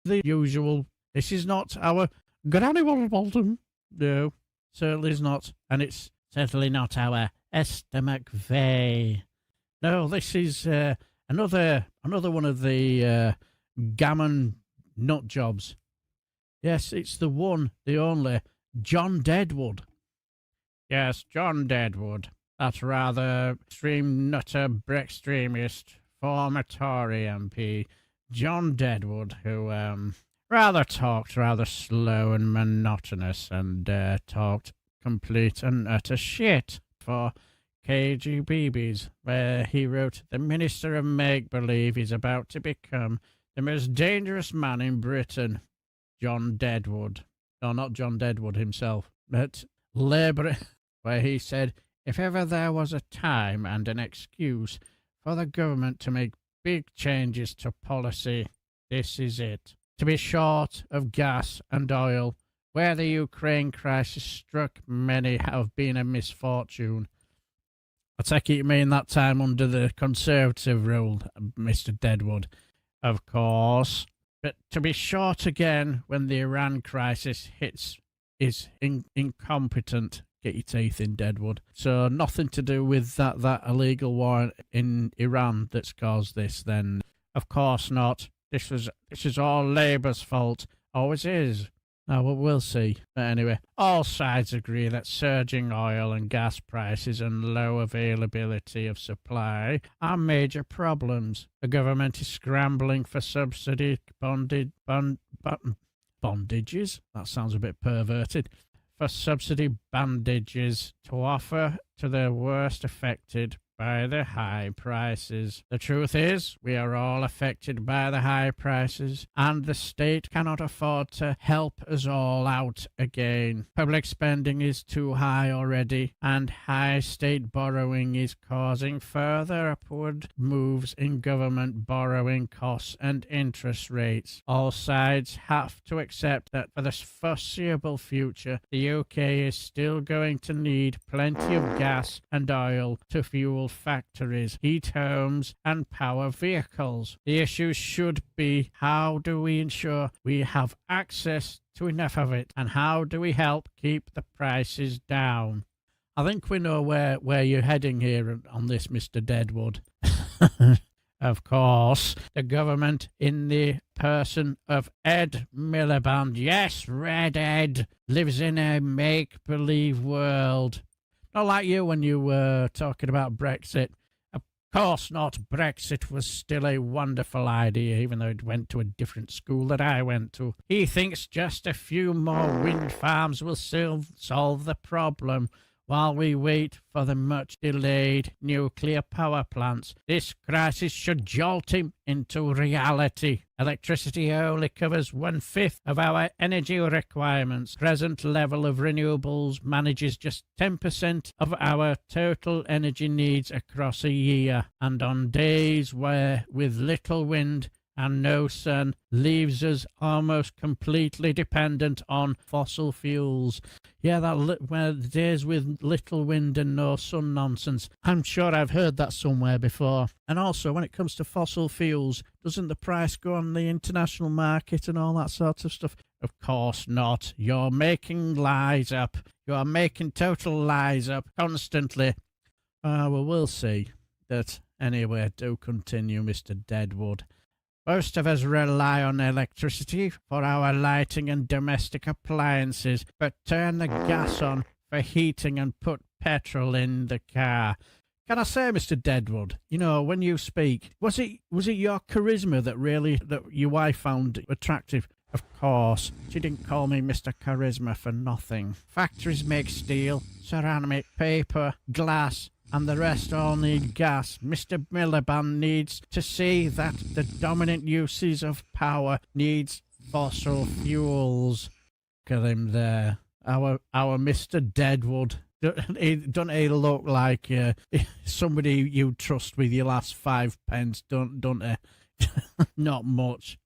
the usual. This is not our Granny Walton. No, certainly is not. And it's certainly not our Esther McVeigh. No, this is another one of the gammon nut jobs. Yes, it's the one, the only, John Deadwood. Yes, John Deadwood. That rather extreme nutter extremist, former Tory MP, John Deadwood, who talked rather slow and monotonous and talked complete and utter shit for KGBBs, where he wrote, "The Minister of Make-Believe is about to become the most dangerous man in Britain, John Deadwood." No, not John Deadwood himself, but Labour, where he said, if ever there was a time and an excuse for the government to make big changes to policy, this is it. To be short of gas and oil, where the Ukraine crisis struck many, have been a misfortune. I take it you mean that time under the Conservative rule, Mr. Deadwood, of course. But to be short again when the Iran crisis hits is incompetent. Get your teeth in, Deadwood. So nothing to do with that illegal war in Iran that's caused this then? Of course not. This is all Labour's fault. Always is. Oh, well, we'll see. But anyway, all sides agree that surging oil and gas prices and low availability of supply are major problems. The government is scrambling for subsidy bondages. That sounds a bit perverted. For subsidy bandages to offer to the worst affected by the high prices. The truth is, we are all affected by the high prices, and the state cannot afford to help us all out again. Public spending is too high already, and high state borrowing is causing further upward moves in government borrowing costs and interest rates. All sides have to accept that for the foreseeable future, the UK is still going to need plenty of gas and oil to fuel factories, heat homes, and power vehicles. The issue should be, how do we ensure we have access to enough of it, and how do we help keep the prices down? I think we know where you're heading here on this, Mr. Deadwood. Of course, the government, in the person of Ed Miliband, yes, Red Ed, lives in a make-believe world. Not like you when you were talking about Brexit. Of course not. Brexit was still a wonderful idea, even though it went to a different school that I went to. He thinks just a few more wind farms will solve the problem while we wait for the much-delayed nuclear power plants. This crisis should jolt him into reality. Electricity only covers 1/5 of our energy requirements. Present level of renewables manages just 10% of our total energy needs across a year. And on days where with little wind and no sun, leaves us almost completely dependent on fossil fuels. Yeah, where the days with little wind and no sun nonsense. I'm sure I've heard that somewhere before. And also, when it comes to fossil fuels, doesn't the price go on the international market and all that sort of stuff? Of course not. You're making lies up. You're making total lies up constantly. Well, we'll see. But anyway, do continue, Mr. Deadwood. Most of us rely on electricity for our lighting and domestic appliances, but turn the gas on for heating and put petrol in the car. Can I say, Mr. Deadwood, you know, when you speak, was it your charisma that your wife found attractive? Of course, she didn't call me Mr. Charisma for nothing. Factories make steel, ceramic, paper, glass, and the rest all need gas. Mr. Miliband needs to see that the dominant uses of power needs fossil fuels. Look at him there. Our Mr. Deadwood. Doesn't he look like somebody you trust with your last 5 pence, don't he? Not much.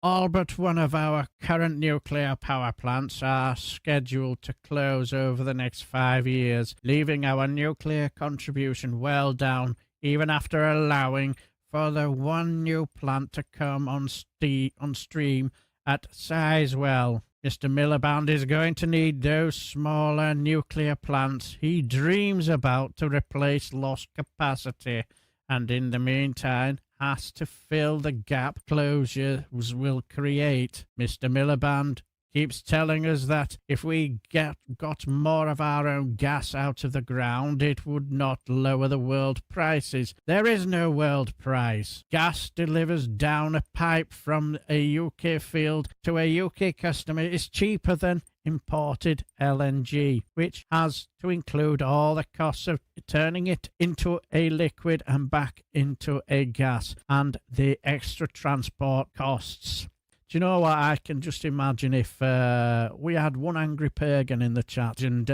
All but one of our current nuclear power plants are scheduled to close over the next 5 years, leaving our nuclear contribution well down, even after allowing for the one new plant to come on stream at Sizewell. Mr. Miliband is going to need those smaller nuclear plants he dreams about to replace lost capacity, and in the meantime has to fill the gap closures will create. Mr. Miliband keeps telling us that if we got more of our own gas out of the ground, it would not lower the world prices. There is no world price. Gas delivers down a pipe from a UK field to a UK customer is cheaper than imported LNG, which has to include all the costs of turning it into a liquid and back into a gas and the extra transport costs. Do you know what? I can just imagine if we had one angry pagan in the chat, and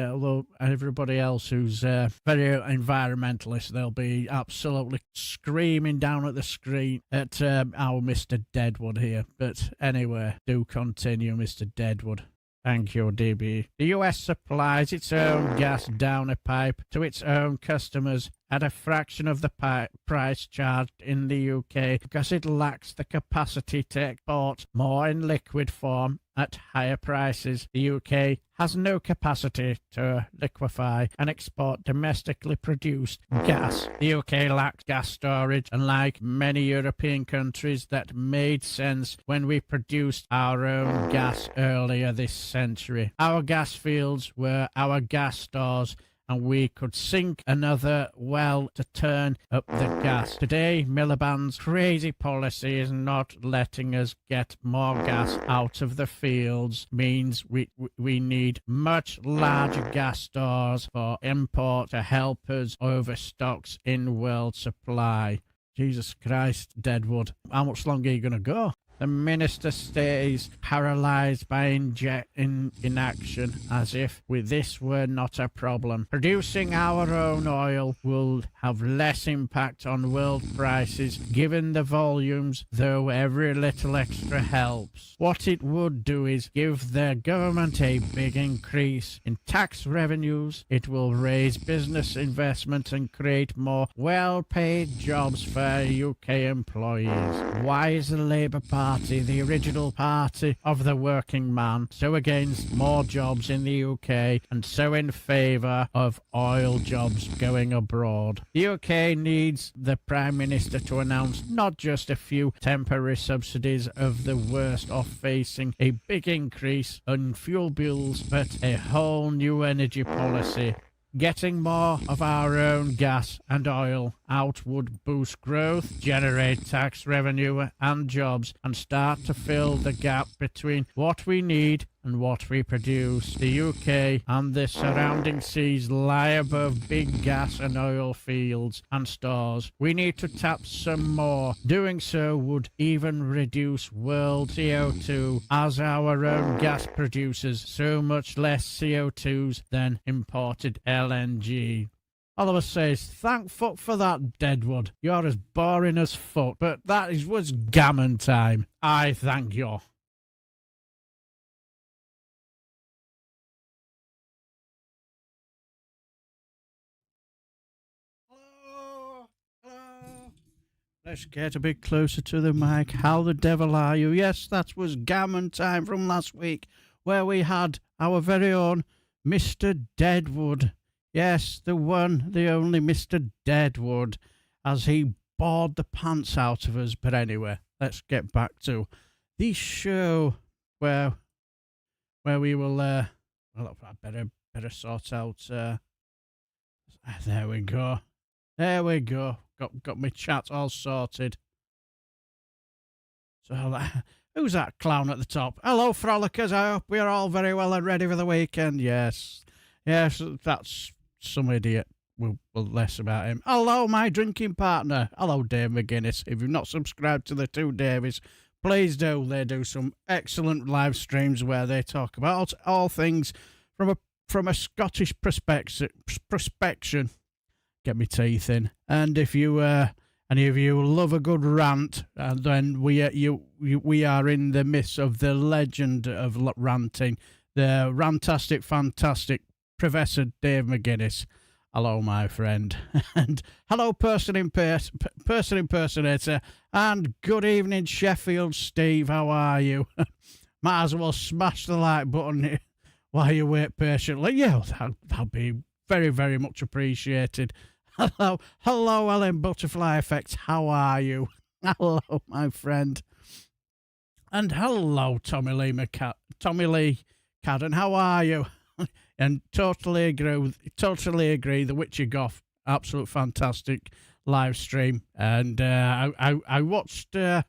everybody else who's very environmentalist, they'll be absolutely screaming down at the screen at our Mr. Deadwood here. But anyway, do continue, Mr. Deadwood. Thank you, DB. The US supplies its own gas down a pipe to its own customers at a fraction of the price charged in the UK because it lacks the capacity to export more in liquid form at higher prices. The UK has no capacity to liquefy and export domestically produced gas. The UK lacks gas storage, and like many European countries, that made sense when we produced our own gas earlier this century. Our gas fields were our gas stores, and we could sink another well to turn up the gas. Today, Miliband's crazy policy is not letting us get more gas out of the fields, means we need much larger gas stores for import to help us overstocks in world supply. Jesus Christ, Deadwood. How much longer are you going to go? The minister stays paralysed by inaction, as if this were not a problem. Producing our own oil will have less impact on world prices, given the volumes, though every little extra helps. What it would do is give the government a big increase in tax revenues. It will raise business investment and create more well-paid jobs for UK employees. Why is the Labour Party, the original party of the working man, so against more jobs in the UK and so in favour of oil jobs going abroad? The UK needs the Prime Minister to announce not just a few temporary subsidies of the worst off facing a big increase in fuel bills, but a whole new energy policy. Getting more of our own gas and oil out would boost growth, generate tax revenue and jobs, and start to fill the gap between what we need and what we produce. The UK and the surrounding seas lie above big gas and oil fields and stores. We need to tap some more. Doing so would even reduce world CO2, as our own gas produces so much less CO2s than imported LNG. Oliver says, thank fuck for that, Deadwood. You're as boring as fuck, but that was gammon time. I thank you. Hello? Hello? Let's get a bit closer to the mic. How the devil are you? Yes, that was gammon time from last week, where we had our very own Mr. Deadwood. Yes, the one, the only Mr. Deadwood, as he bored the pants out of us. But anyway, let's get back to the show where we will, well, I better sort out, there we go. There we go. Got my chat all sorted. So, who's that clown at the top? Hello, Frolicers. I hope we're all very well and ready for the weekend. Yes, that's some idiot. We'll less about him. Hello, my drinking partner. Hello, Dave McGuinness. If you've not subscribed to the two Davies, please do. They do some excellent live streams where they talk about all things from a Scottish perspection. Get me teeth in. And if you any of you love a good rant, then we are in the midst of the legend of ranting, the rantastic, fantastic Professor Dave McGuinness. Hello, my friend. And hello, person impersonator. And good evening, Sheffield Steve. How are you? Might as well smash the like button while you wait patiently. Yeah, that'll be very, very much appreciated. Hello, Ellen Butterfly Effect. How are you? Hello, my friend. And hello, Tommy Lee Cadden. How are you? And totally agree. The Witchy Goth, absolute fantastic live stream. And I watched. I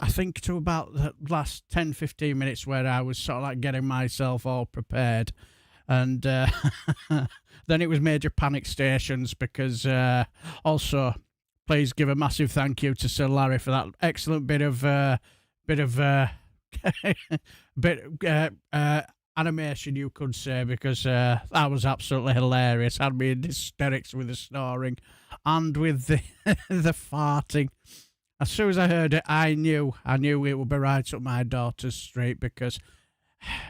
think to about the last 10-15 minutes where I was sort of like getting myself all prepared, and then it was major panic stations because also please give a massive thank you to Sir Larry for that excellent bit of animation, you could say, because that was absolutely hilarious. Had me in hysterics with the snoring and with the the farting. As soon as I heard it, I knew it would be right up my daughter's street, because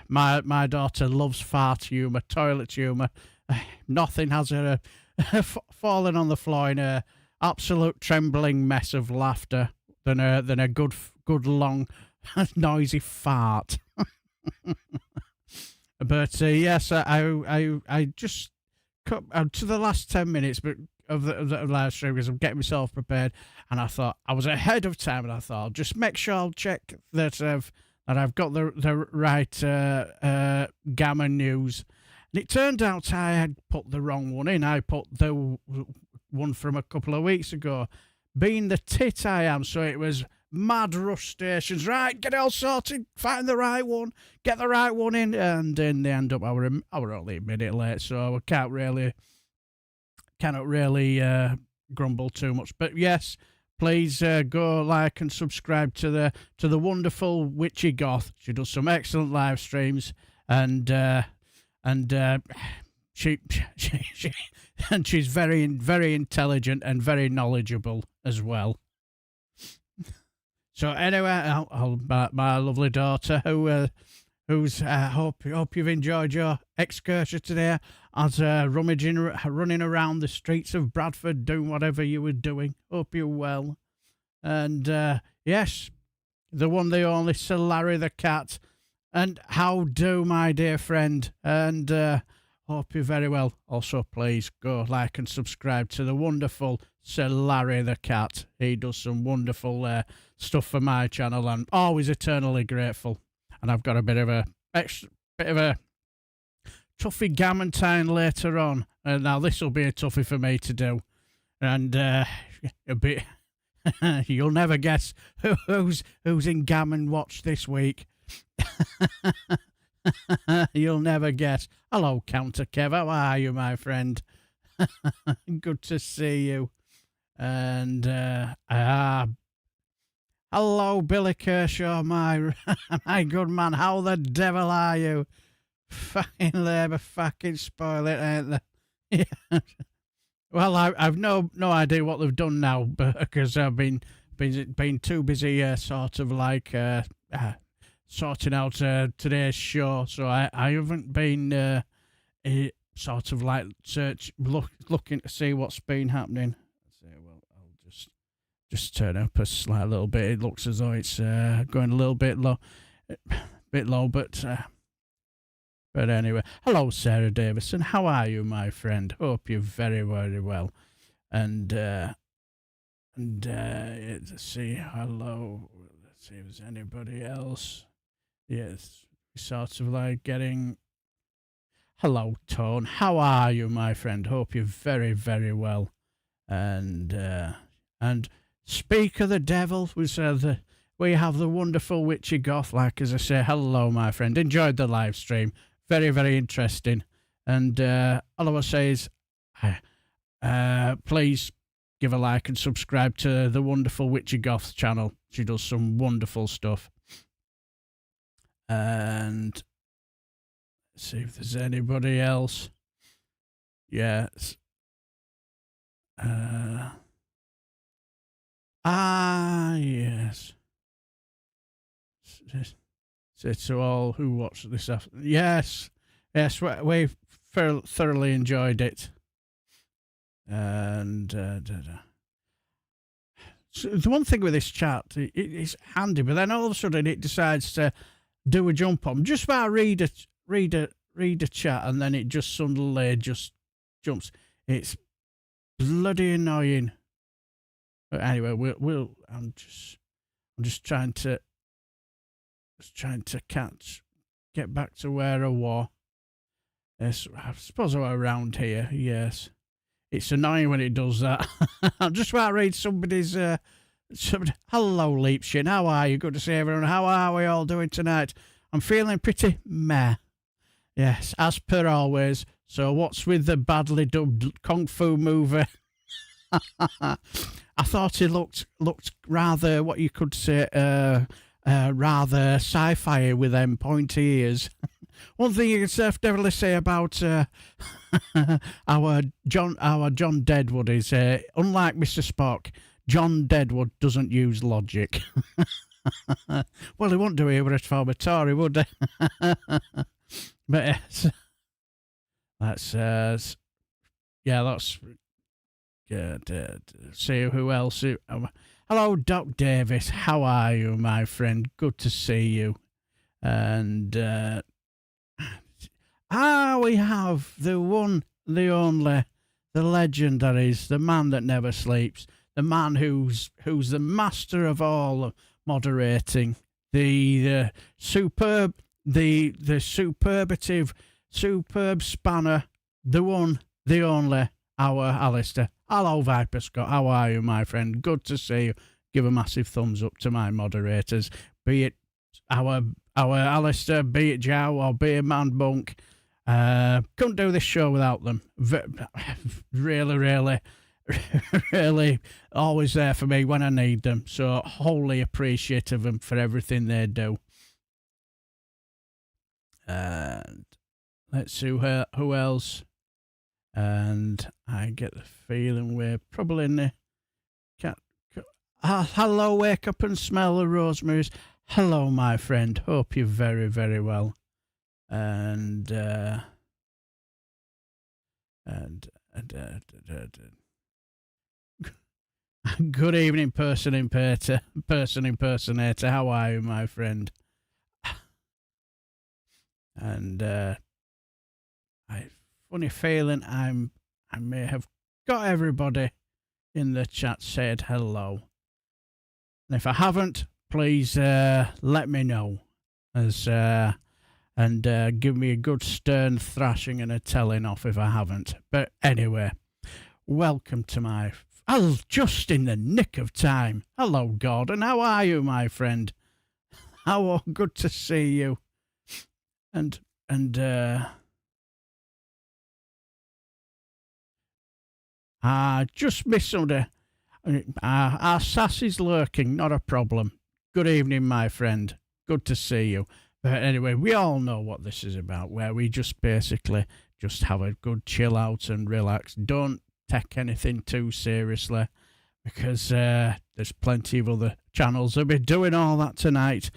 my daughter loves fart humour, toilet humour. Nothing has her fallen on the floor in a absolute trembling mess of laughter than a good long noisy fart. But yes, I just cut to the last 10 minutes, but of the live stream, because I'm getting myself prepared, and I thought I was ahead of time, and I thought I'll just make sure I'll check that I've got the right Gammon news. And it turned out I had put the wrong one in. I put the one from a couple of weeks ago. Being the tit I am, so it was mad rush stations. Right, get it all sorted, find the right one, get the right one in, and in the end up I were only a minute late, so I cannot really grumble too much. But yes, please go like and subscribe to the wonderful Witchy Goth. She does some excellent live streams, and she and she's very, very intelligent and very knowledgeable as well. So anyway, my lovely daughter, who's hope you've enjoyed your excursion today, as running around the streets of Bradford, doing whatever you were doing. Hope you're well. And yes, the one, the only Sir Larry the Cat. And how do, my dear friend? And hope you're very well. Also, please go like and subscribe to the wonderful Sir Larry the Cat. He does some wonderful stuff for my channel, and always eternally grateful. And I've got a bit of a toughie gammon later on. Now this will be a toughie for me to do, and a bit. You'll never guess who's in Gammon Watch this week. You'll never guess. Hello, Counter Kev. How are you, my friend? Good to see you. And hello, Billy Kershaw, my good man. How the devil are you? Fucking Labour, fucking spoil it, ain't they? Yeah. Well, I've no idea what they've done now, because I've been too busy, sort of like sorting out today's show, so I haven't been sort of like looking to see what's been happening. Well, I'll just turn up a slight little bit. It looks as though it's going a little bit low, but anyway. Hello, Sarah Davison. How are you, my friend? Hope you're very, very well. And let's see. Hello. Let's see if there's anybody else. Yes, sort of like getting. Hello, Tone. How are you, my friend? Hope you're very, very well. And speak of the devil, we have the wonderful Witchy Goth. Like as I say, hello, my friend. Enjoyed the live stream. Very, very interesting. And all I will say is, please give a like and subscribe to the wonderful Witchy Goth channel. She does some wonderful stuff. And let's see if there's anybody else. Yes. Yes. Say to all who watched this afternoon. Yes, we thoroughly enjoyed it. And so the one thing with this chat, it's handy, but then all of a sudden it decides to do a jump on. Just about read a chat, and then it just suddenly just jumps. It's bloody annoying. But anyway, I'm just trying to get back to where I was. Yes, I suppose I'm around here. Yes, it's annoying when it does that. I'm just about to read somebody's. Hello, Leapshin. How are you? Good to see everyone. How are we all doing tonight? I'm feeling pretty meh. Yes, as per always. So what's with the badly dubbed Kung Fu movie? I thought it looked rather, what you could say, rather sci-fi with them pointy ears. One thing you can definitely say about our John Deadwood is, unlike Mr. Spock, John Deadwood doesn't use logic. Well, he wouldn't do it with a reformatory, would he? But yes, that's good. See who else. Hello, Doc Davis. How are you, my friend? Good to see you. And we have the one, the only, the legend that is, the man that never sleeps, the man who's the master of all moderating, the superb, the superb spanner, the one, the only, our Alistair. Hello, Viper Scott. How are you, my friend? Good to see you. Give a massive thumbs up to my moderators, be it our Alistair, be it Jow, or be it Man Bunk. Couldn't do this show without them. Really, really always there for me when I need them. So wholly appreciative of them for everything they do. And let's see who else. And I get the feeling we're probably in the hello, wake up and smell the rosemaries. Hello, my friend. Hope you're very, very well. And good evening, person impersonator. How are you, my friend? And I funny feeling I may have got everybody in the chat said hello. And if I haven't, please let me know, and give me a good stern thrashing and a telling off if I haven't. But anyway, welcome to my... Oh, just in the nick of time. Hello, Gordon. How are you, my friend? How good to see you. And just missed somebody. Our sass is lurking, not a problem. Good evening, my friend. Good to see you. But anyway, we all know what this is about, where we just basically just have a good chill out and relax. Don't take anything too seriously, because there's plenty of other channels that'll be doing all that tonight.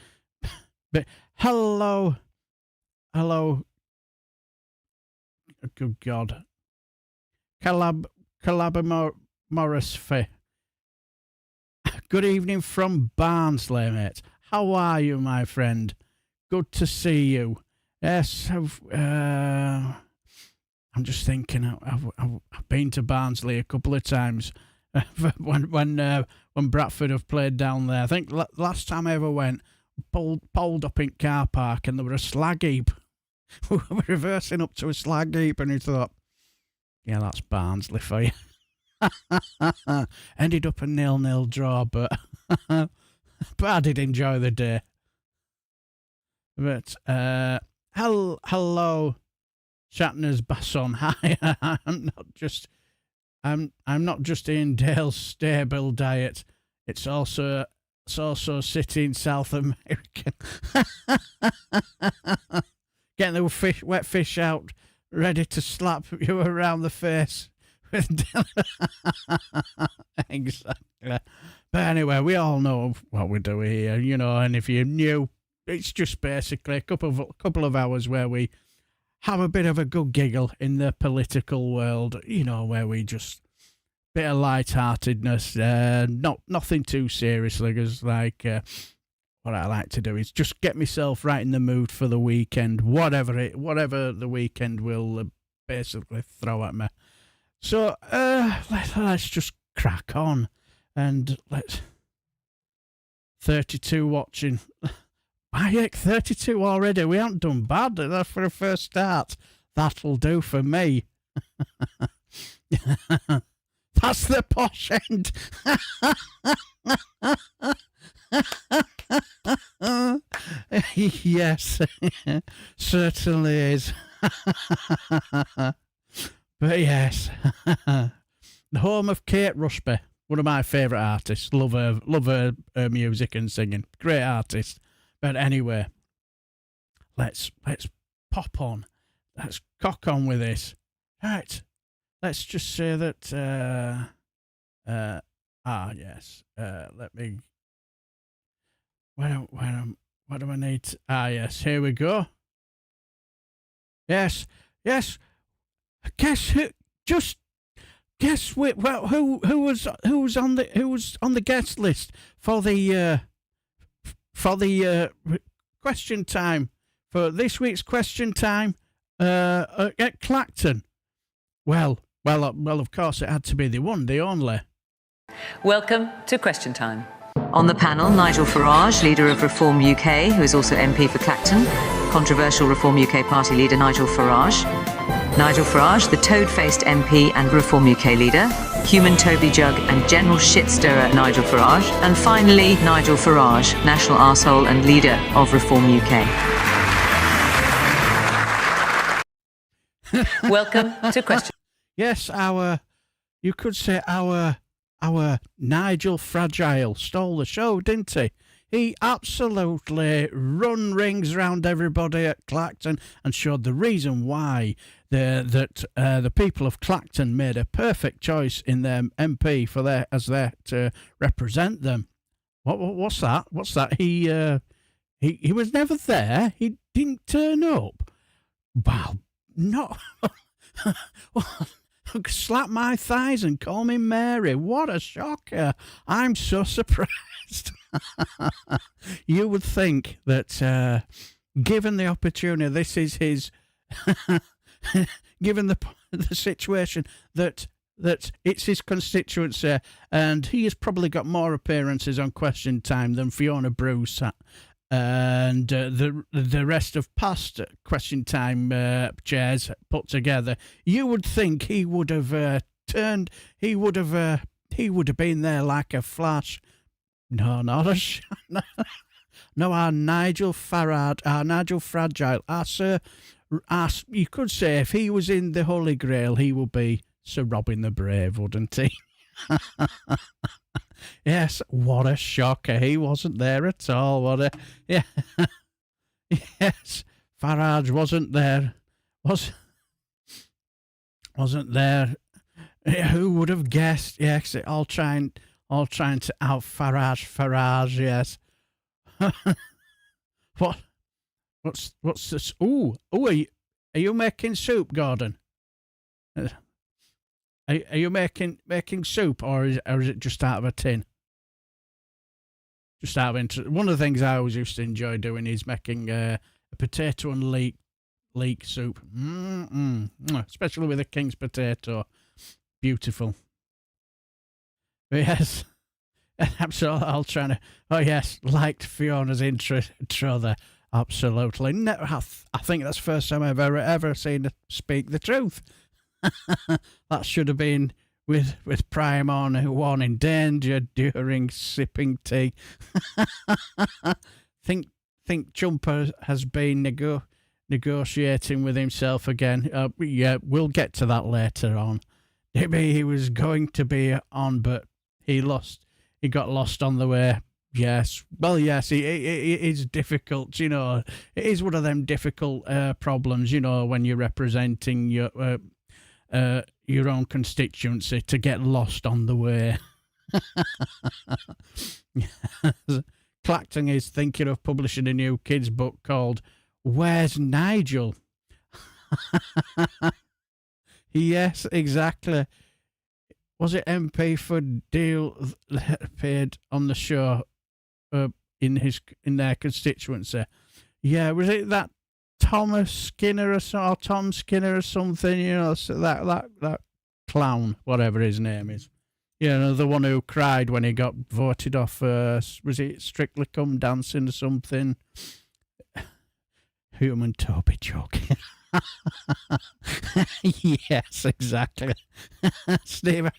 But hello. Good God. Morris Fee. Good evening from Barnsley, mate. How are you, my friend? Good to see you. Yes, I'm just thinking. I've been to Barnsley a couple of times when Bradford have played down there. I think last time I ever went, pulled up in car park, and there were a slag heap. We were reversing up to a slag heap, and he thought, yeah, that's Barnsley for you. Ended up a 0-0 draw, but I did enjoy the day. But hello, Shatner's Basson. Hi, I'm not just Ian Dale's stable diet. It's also City in South America. Getting the wet fish out, ready to slap you around the face. Exactly. But anyway, we all know what we do here, you know, and if you're new, it's just basically a couple of hours where we have a bit of a good giggle in the political world, you know, where we just bit of light-heartedness, nothing too seriously, because like what I like to do is just get myself right in the mood for the weekend, whatever the weekend will basically throw at me. So let's just crack on, and let's 32 watching. Bayek 32 already. We haven't done bad for a first start. That'll do for me. That's the posh end. Yes, certainly is. But yes, the home of Kate Rushby, one of my favourite artists. Love her music and singing. Great artist. But anyway, let's pop on. Let's cock on with this. Right. Let's just say that. Yes. Let me. What do I need? Yes. Here we go. Yes. Guess who? Just guess who was on the guest list for the question time, for this week's question time at Clacton. Well, of course it had to be the one, the only. Welcome to Question Time. On the panel, Nigel Farage, leader of Reform UK, who is also MP for Clacton, controversial Reform UK party leader Nigel Farage. Nigel Farage, the toad-faced MP and Reform UK leader, human Toby Jug and general shit-stirrer Nigel Farage, and finally Nigel Farage, national arsehole and leader of Reform UK. Welcome to Question. Yes, you could say our Nigel Fragile stole the show, didn't he? He absolutely run rings round everybody at Clacton and showed the reason why the people of Clacton made a perfect choice in their MP to represent them. What's that? What's that? He was never there. He didn't turn up. Wow, no. Well, slap my thighs and call me Mary. What a shocker. I'm so surprised. You would think that given the opportunity, this is his given the situation that it's his constituency, and he has probably got more appearances on Question Time than Fiona Bruce and the rest of past Question Time chairs put together. You would think he would have he would have been there like a flash. No, not a no. Our Nigel Farage, our Nigel Fragile, you could say if he was in the Holy Grail, he would be Sir Robin the Brave, wouldn't he? Yes, what a shocker. He wasn't there at all. Yes, Farage wasn't there. Wasn't there. Who would have guessed? Yes, all trying to out Farage, yes. What's this? Ooh, are you making soup, Gordon? Are you making soup, or is it just out of a tin? Just out of interest. One of the things I always used to enjoy doing is making a potato and leek soup. Especially with a King's potato. Beautiful. But yes, absolutely. I'll try to. Oh yes, liked Fiona's intro there. Absolutely. I think that's the first time I've ever seen her speak the truth. That should have been with Prime on, who won in danger during sipping tea. think Jumper has been negotiating with himself again. Yeah, we'll get to that later on. Maybe he was going to be on, but he got lost on the way. Yes. Well, yes, it is difficult, you know. It is one of them difficult problems, you know, when you're representing your own constituency, to get lost on the way. Clacton is thinking of publishing a new kids' book called Where's Nigel? Yes, exactly. was it MP for Deal that appeared on the show in their constituency? Yeah, was it that Tom Skinner or something? You know, so that clown, whatever his name is. You know, the one who cried when he got voted off. Was it Strictly Come Dancing or something? Human Toby joke. Yes, exactly. Steve,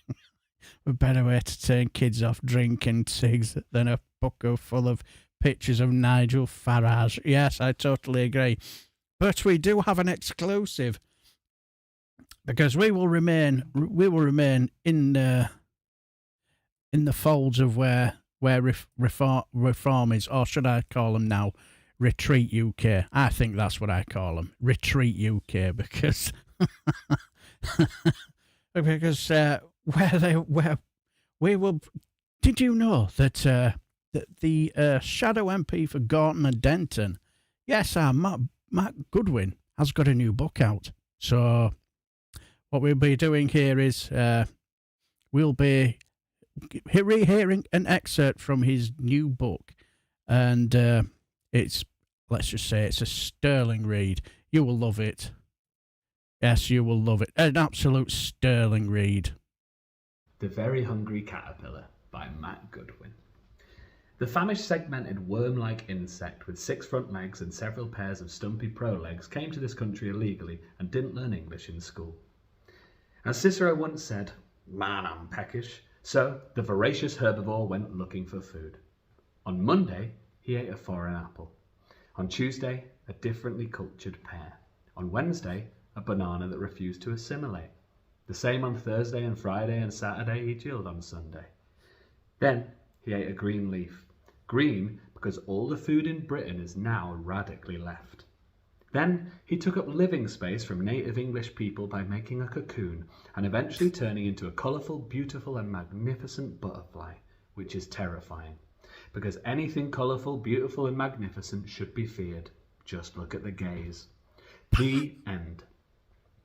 a better way to turn kids off drinking cigs than a book full of pictures of Nigel Farage. Yes, I totally agree. But we do have an exclusive, because we will remain in the folds of where reform is, or should I call them now Retreat UK? I think that's what I call them, Retreat UK, because where we will. Did you know that the shadow MP for Gorton and Denton, yes, Matt Goodwin, has got a new book out. So what we'll be doing here is we'll be hearing an excerpt from his new book, and it's, let's just say, it's a sterling read. You will love it. Yes, you will love it. An absolute sterling read. The Very Hungry Caterpillar by Matt Goodwin. The famished segmented worm-like insect with 6 front legs and several pairs of stumpy pro-legs came to this country illegally and didn't learn English in school. As Cicero once said, "Man, I'm peckish," so the voracious herbivore went looking for food. On Monday, he ate a foreign apple. On Tuesday, a differently cultured pear. On Wednesday, a banana that refused to assimilate. The same on Thursday and Friday and Saturday he chilled on Sunday. Then he ate a green leaf. Green because all the food in Britain is now radically left. Then he took up living space from native English people by making a cocoon and eventually turning into a colourful, beautiful and magnificent butterfly, which is terrifying. Because anything colourful, beautiful and magnificent should be feared. Just look at the gays. The end.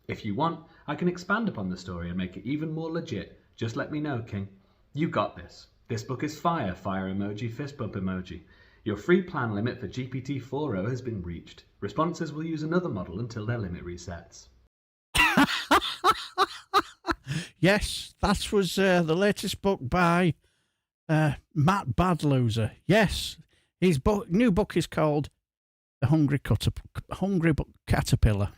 If you want, I can expand upon the story and make it even more legit. Just let me know, King. You got this. This book is fire emoji, fist bump emoji. Your free plan limit for GPT-4o has been reached. Responses will use another model until their limit resets. Yes, that was the latest book by Matt Badloser. Yes, his new book is called The Hungry Caterpillar.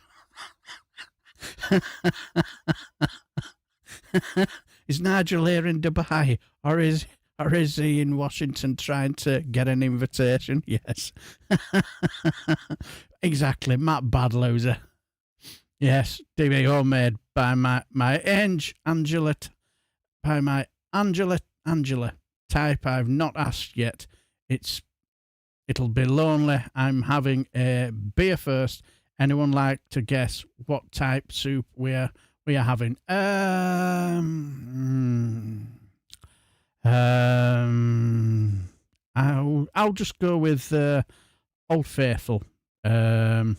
Is Nigel here in Dubai, or is he in Washington trying to get an invitation? Yes. Exactly, Matt Badloser. Yes, TV homemade by my Angela type I've not asked yet. It'll be lonely. I'm having a beer first. Anyone like to guess what type soup we are having? I'll just go with Old Faithful. A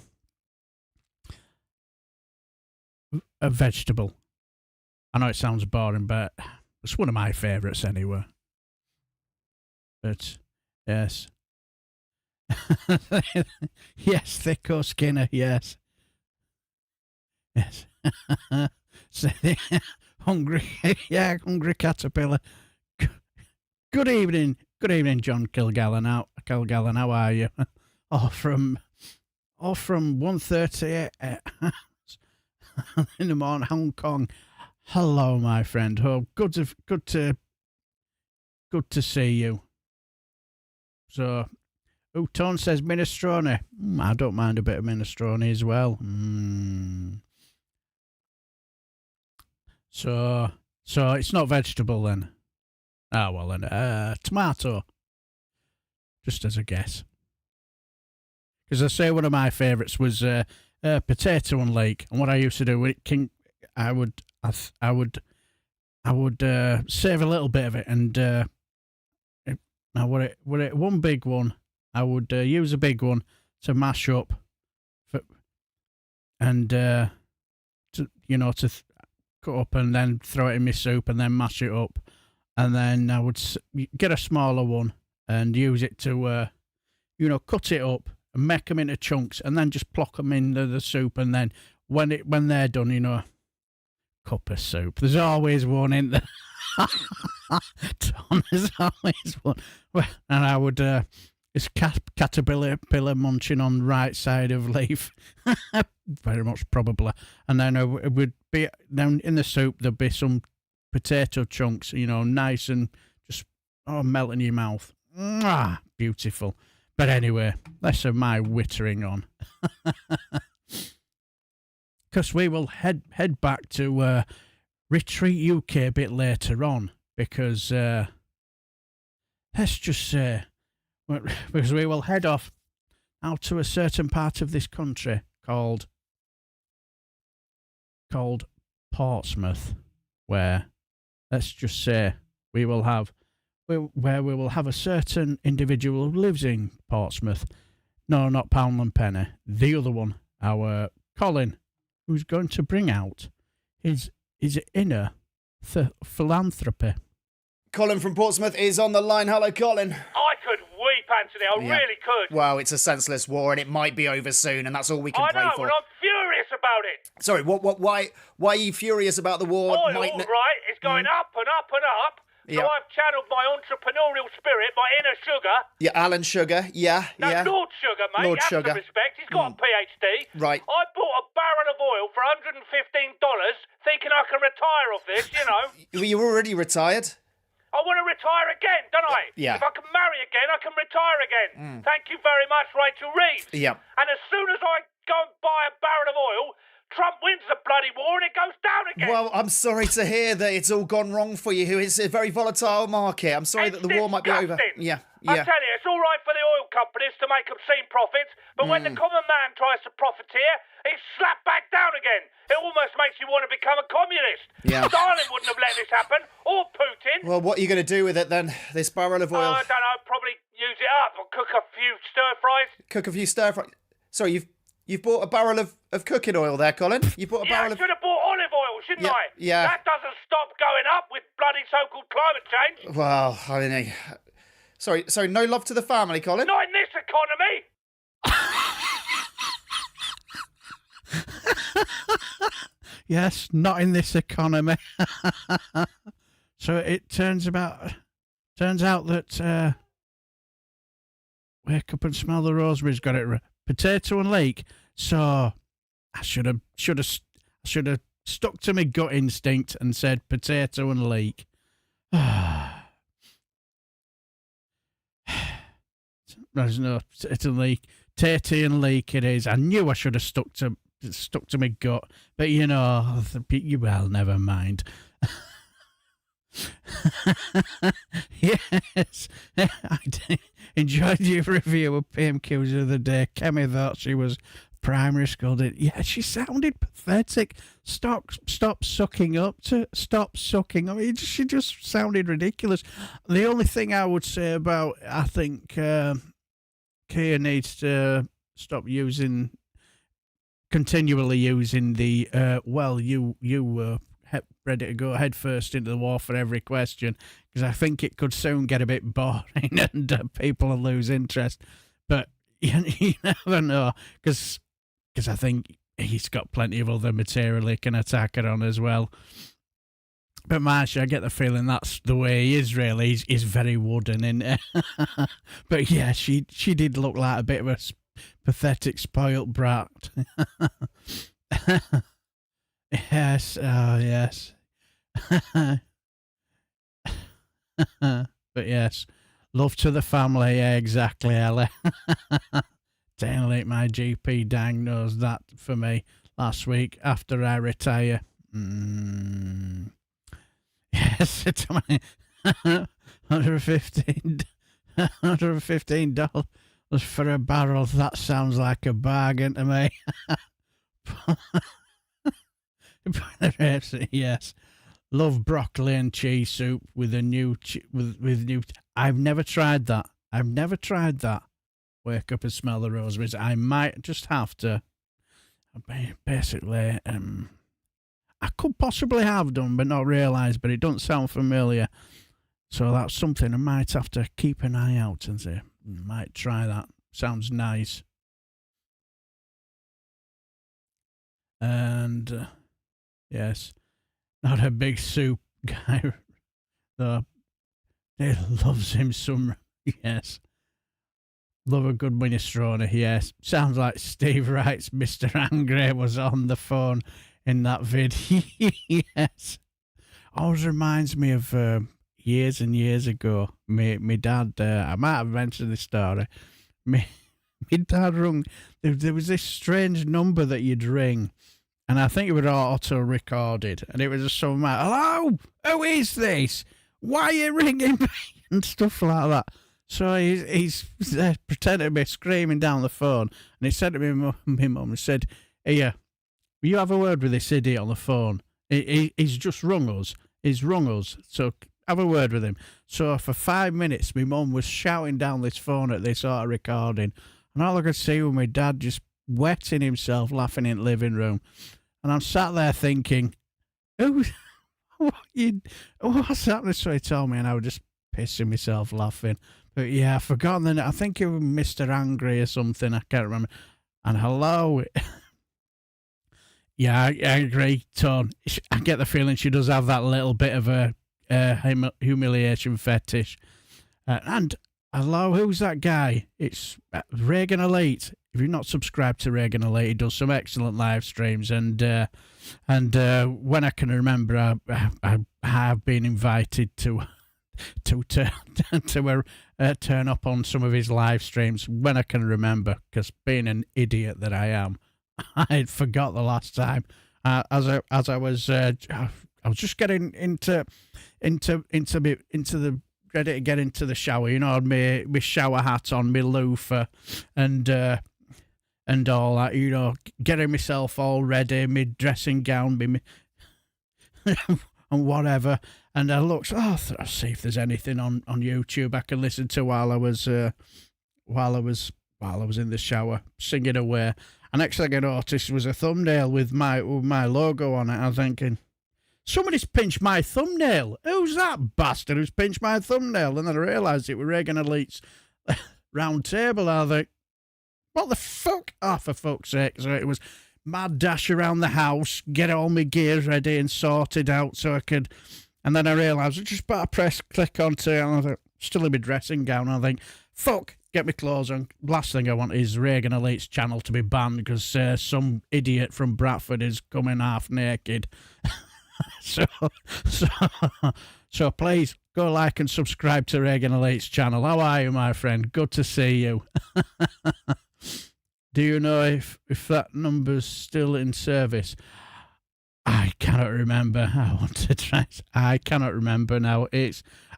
vegetable. I know it sounds boring, but it's one of my favourites anyway. But yes. Yes, Thicko Skinner, yes. Yes. So, hungry caterpillar. Good evening, John Kilgallen. How are you? From 1:30 in the morning, Hong Kong. Hello, my friend. Oh, good to see you. So, Tone says minestrone. I don't mind a bit of minestrone as well. So it's not vegetable then. Ah, well then, tomato. Just as a guess. Because I say one of my favourites was potato and leek, and what I used to do with it, I would save a little bit of it, and now were it one big one, I would use a big one to mash up, cut up and then throw it in my soup and then mash it up. And then I would get a smaller one and use it to, cut it up and make them into chunks and then just plock them into the soup. And then when they're done, cup of soup. There's always one in there. Tom, there's always one. And I would, it's caterpillar munching on the right side of leaf. Very much probably. And then it would be down in the soup, there'd be some potato chunks, nice and just melt in your mouth. Mwah, beautiful. But anyway, less of my wittering on. Because we will head back to Retreat UK a bit later on. Because let's just say, because we will head off out to a certain part of this country called Portsmouth, where let's just say we will have a certain individual who lives in Portsmouth. No, not Poundland Penny. The other one, our Colin, who's going to bring out his inner philanthropy. Colin from Portsmouth is on the line. Hello, Colin. I could weep, Anthony. I really could. Well, it's a senseless war, and it might be over soon, and that's all we can pray for. I know, and I'm furious about it. Sorry, why are you furious about the war? Oil, right, is going up and up and up. So Yeah. I've channeled my entrepreneurial spirit, my inner sugar. Yeah, Alan Sugar. Yeah. Lord Sugar, mate. Lord you have Sugar. to respect. He's got a PhD. Right. I bought a barrel of oil for $115, thinking I can retire off this, You're already retired. I want to retire again, don't I? Yeah. If I can marry again, I can retire again. Thank you very much, Rachel Reeves. Yeah. And as soon as I go and buy a barrel of oil, Trump wins the bloody war and it goes down again. Well, I'm sorry to hear that it's all gone wrong for you. It's a very volatile market. I'm sorry that the war might be over. disgusting. Yeah. I tell you, it's all right for the oil companies to make obscene profits, but when the common man tries to profiteer, it's slapped back down again. It almost makes you want to become a communist. Yeah. Stalin wouldn't have let this happen, or Putin. Well, what are you going to do with it then? This barrel of oil? I don't know, probably use it up or cook a few stir fries. Cook a few stir fry. Sorry, you've bought a barrel of cooking oil there, Colin. You bought a Yeah, I barrel of. should have bought olive oil, shouldn't Yeah, I? yeah. That doesn't stop going up with bloody so-called climate change. Well, I mean, sorry, no love to the family, Colin. Not in this economy. Yes, not in this economy. So it turns out that wake up and smell the rosemary's got it. Potato and leek. So I should have stuck to my gut instinct and said potato and leek. There's no potato and leek. Tatey and leek it is. I knew I should have stuck to my gut, but well, never mind. Yes, I enjoyed your review of PMQs the other day. Kemi thought she was primary school. Yeah, she sounded pathetic. Stop sucking up. Stop sucking up. She just sounded ridiculous. The only thing I would say about, I think Kia needs to stop continually using the you ready to go head first into the war for every question, because I think it could soon get a bit boring and people will lose interest. But you never know, because I think he's got plenty of other material he can attack her on as well. But Marsha, I get the feeling that's the way he is, really. He's very wooden in it. But yeah, she did look like a bit of a pathetic, spoilt brat. Yes, oh yes. But yes, love to the family, yeah, exactly, Ellie. Tailgate my GP diagnosed that for me last week after I retire. Yes, it's my $115 for a barrel. That sounds like a bargain to me. Yes, love broccoli and cheese soup with a new with new. I've never tried that. Wake up and smell the rosaries. I might just have to. Basically, I could possibly have done, but not realised, but it doesn't sound familiar. So that's something I might have to keep an eye out and say, might try that. Sounds nice. And, yes, not a big soup guy, though. He loves him some, yes. Love a good minestrone, yes. Sounds like Steve Wright's Mr. Angry was on the phone in that vid. Yes. Always reminds me of years and years ago. My dad, I might have mentioned this story. My dad rung. There was this strange number that you'd ring, and I think it was auto-recorded, and it was just some man, hello, who is this? Why are you ringing me? And stuff like that. So he's pretending to be screaming down the phone, and he said to my mum, he said, "Here, will you have a word with this idiot on the phone? He's just rung us. He's rung us, so have a word with him." So for 5 minutes, my mum was shouting down this phone at this auto recording, and all I could see was my dad just wetting himself, laughing in the living room. And I'm sat there thinking, what's happening? So he told me, and I was just pissing myself laughing. But yeah, I've forgotten the name. I think it was Mr. Angry or something. I can't remember. And hello. Yeah, I agree, Ton. I get the feeling she does have that little bit of a humiliation fetish. And hello, who's that guy? It's Reagan Elite. If you're not subscribed to Reagan Elite, he does some excellent live streams. And when I can remember, I have been invited to turn up on some of his live streams when I can remember, because being an idiot that I am, I forgot the last time. As I was just getting into the ready to get into the shower. You know, my shower hat on, my loofah, and all that. You know, getting myself all ready, my dressing gown, and whatever. And I looked, I'll see if there's anything on YouTube I can listen to while I was in the shower singing away. And next thing I noticed was a thumbnail with my logo on it. I was thinking, somebody's pinched my thumbnail. Who's that bastard who's pinched my thumbnail? And then I realised it was Reagan Elite's round table. I think, what the fuck? Oh, for fuck's sake. So it was mad dash around the house, get all my gears ready and sorted out so I could. And then I realised I just better click onto it, and I thought, still in my dressing gown. And I think, fuck, get my clothes on. Last thing I want is Reagan Elite's channel to be banned because some idiot from Bradford is coming half naked. So please go like and subscribe to Reagan Elite's channel. How are you, my friend? Good to see you. Do you know if that number's still in service? I cannot remember. I want to try. I cannot remember now.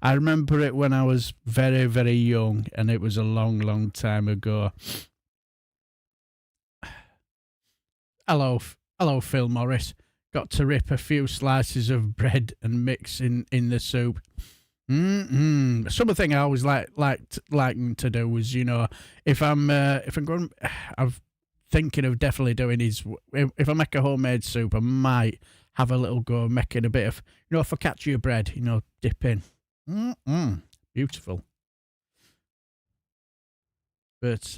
I remember it when I was very, very young, and it was a long, long time ago. Hello, Phil Morris. Got to rip a few slices of bread and mix in the soup. Something I always liking to do was, you know, if I'm going, I'm thinking of definitely doing is if I make a homemade soup, I might have a little go making a bit of, you know, focaccia bread, you know, dip in. Beautiful. But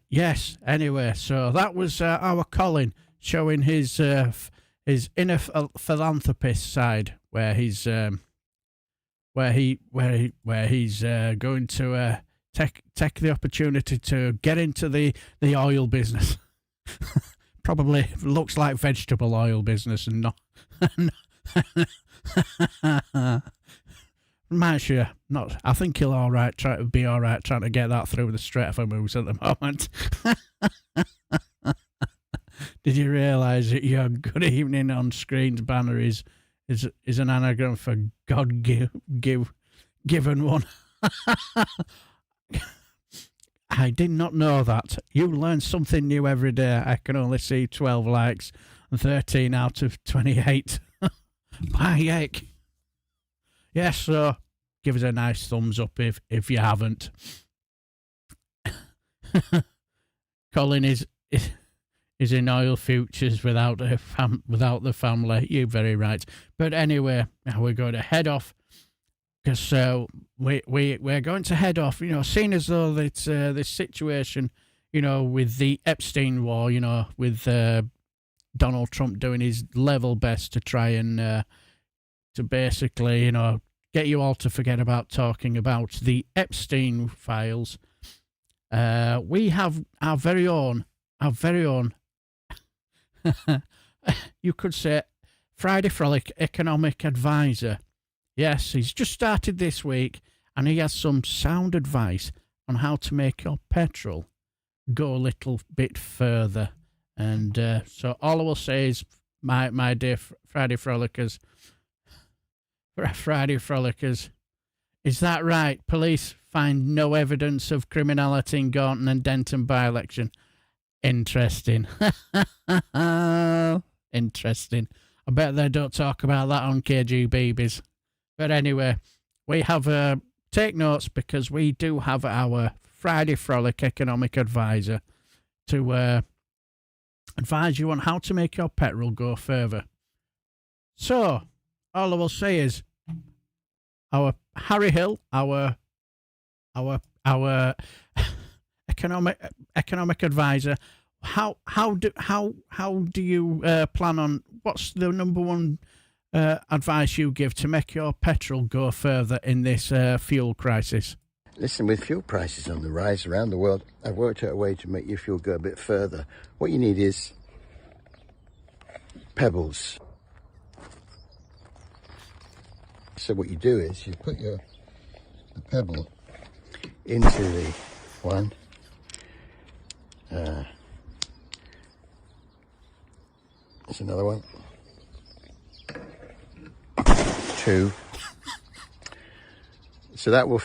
yes, anyway, so that was our Colin showing his inner philanthropist side, where he's going to take the opportunity to get into the oil business. Probably looks like vegetable oil business and not. Reminds you, not. I think he'll be all right trying to get that through the Strait of Hormuz at the moment. Did you realise that your good evening on screen's banner is an anagram for God given one? I did not know that. You learn something new every day. I can only see 12 likes and 13 out of 28. My heck. Yes, so give us a nice thumbs up if you haven't. Colin is is in oil futures without without the family. You're very right. But anyway, now we're going to head off because we're going to head off. Seeing as though it's this situation, with the Epstein war, with Donald Trump doing his level best to try and to basically, get you all to forget about talking about the Epstein files. We have our very own, you could say, Friday Frolic economic advisor. Yes, he's just started this week, and he has some sound advice on how to make your petrol go a little bit further. And so all I will say is, my dear Friday Frolicers, is that right? Police find no evidence of criminality in Gorton and Denton by-election. Interesting. Interesting. I bet they don't talk about that on KGBs. But anyway, we have take notes, because we do have our Friday Frolic economic advisor to advise you on how to make your petrol go further. So, all I will say is, our Harry Hill, our economic advisor, how do you plan on, what's the number one advice you give to make your petrol go further in this fuel crisis? Listen, with fuel prices on the rise around the world, I've worked out a way to make your fuel go a bit further. What you need is pebbles. So what you do is you put the pebble into the one, there's another one, two. So that will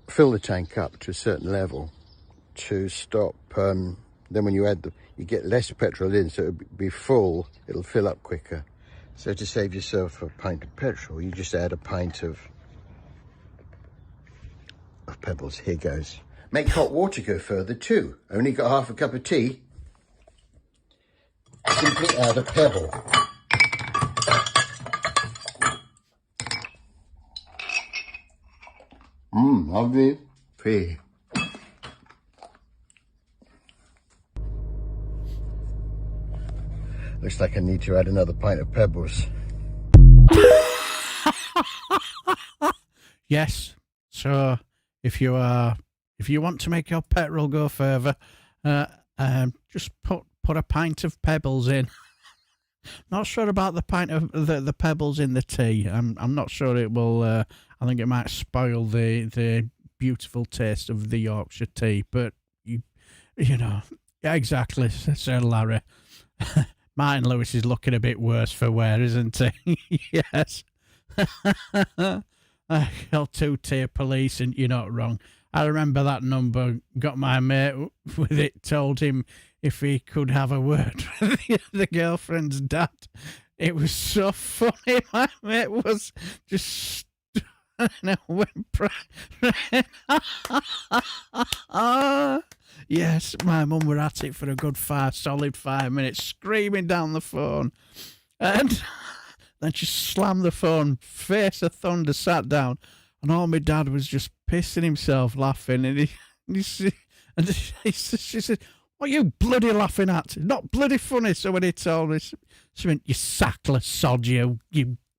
fill the tank up to a certain level to stop. Then when you add you get less petrol in, so it'll be full. It'll fill up quicker. So to save yourself a pint of petrol, you just add a pint of pebbles. Here goes. Make hot water go further too. Only got half a cup of tea. Simply add a pebble. Lovely tea. Looks like I need to add another pint of pebbles. Yes. So if you want to make your petrol go further, just put a pint of pebbles in. Not sure about the pint of the pebbles in the tea. I'm not sure it will. I think it might spoil the beautiful taste of the Yorkshire tea. But you know, yeah, exactly, Sir Larry. Martin Lewis is looking a bit worse for wear, isn't he? Yes. L2-tier police, and you're not wrong. I remember that number. Got my mate with it. Told him if he could have a word with the girlfriend's dad. It was so funny. My mate was just yes, my mum were at it for a good solid 5 minutes, screaming down the phone, and then she slammed the phone, face of thunder, sat down, and all my dad was just pissing himself laughing, and she said, "What are you bloody laughing at? Not bloody funny." So when he told me, she went, "You sackless sod, you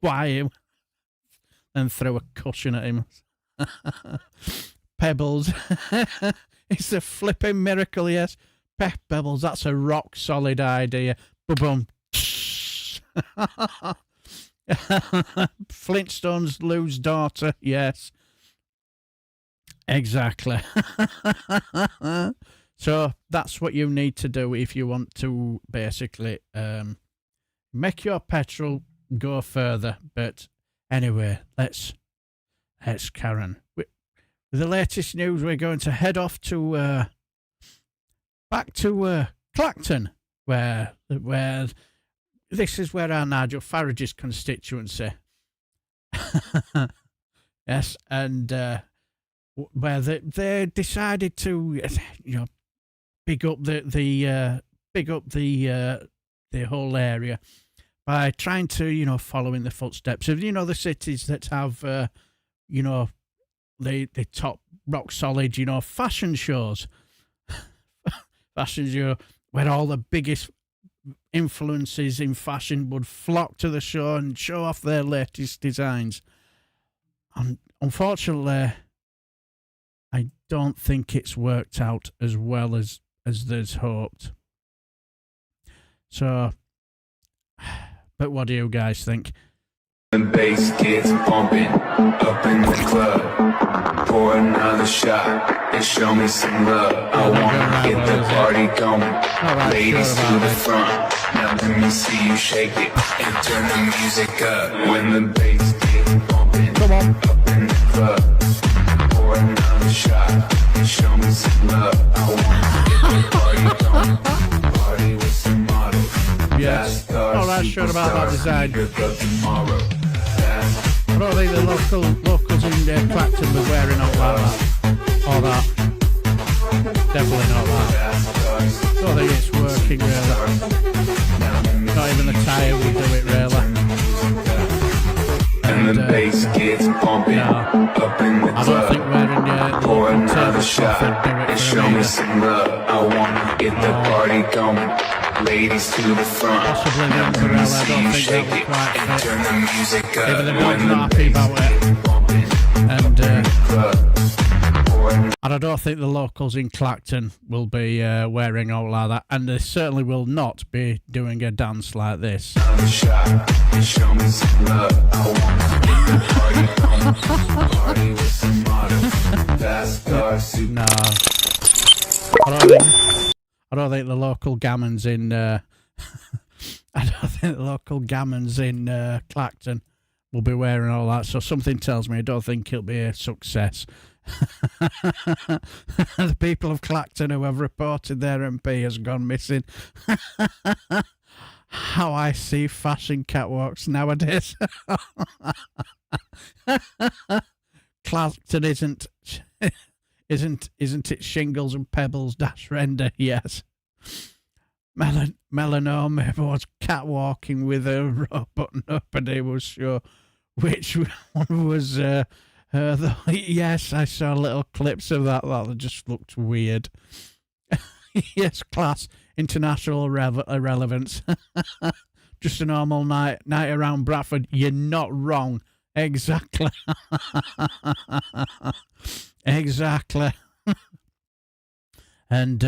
why you," and threw a cushion at him. Pebbles. It's a flipping miracle, yes. Pebbles, that's a rock solid idea. Boom. Flintstones lose daughter, yes. Exactly. So that's what you need to do if you want to basically make your petrol go further. But anyway, let's Karen. With the latest news, we're going to head off to back to Clacton, where this is where our Nigel Farage's constituency. Yes, and where they decided to big up the big up the whole area by trying to, follow in the footsteps of, the cities that have, the top rock solid, fashion shows. Fashion show where all the biggest influences in fashion would flock to the show and show off their latest designs. And unfortunately, I don't think it's worked out as well as there's hoped. So, but what do you guys think? The bass gets pumping up in the club. Pour another shot and show me some love. I wanna get the party going. Ladies to the front. Now let me see you shake it and turn the music up. When the bass gets pumping up in the club. Pour another shot and show me some love. I wanna get the party going. Party with some models. Yes. Not that sure about that design. I don't think the locals in Clacton were wearing out like that. Or that. Definitely not that. Don't think it's working really. Not even the tyre will do it really. And the bass gets pumping up in the club. I don't think wearing pour another shot and show me some love. I wanna get the party going. Ladies to the front. Possibly the umbrella, I don't think that would quite fit. Turn the music up. Even the boys not happy about it. And I don't think the locals in Clacton will be wearing out like that. And they certainly will not be doing a dance like this. Show me some love. I wanna get the party party with some models. Fast car, super. No. I don't think the local gammons in Clacton will be wearing all that. So something tells me I don't think it'll be a success. The people of Clacton who have reported their MP has gone missing. How I see fashion catwalks nowadays. Clacton isn't it shingles and pebbles dash render? Yes. Melanoma was catwalking with a rope, but nobody was sure which one was her. Yes, I saw little clips of that. That just looked weird. Yes, class, international irrelevance. Just a normal night around Bradford. You're not wrong. Exactly. Exactly. And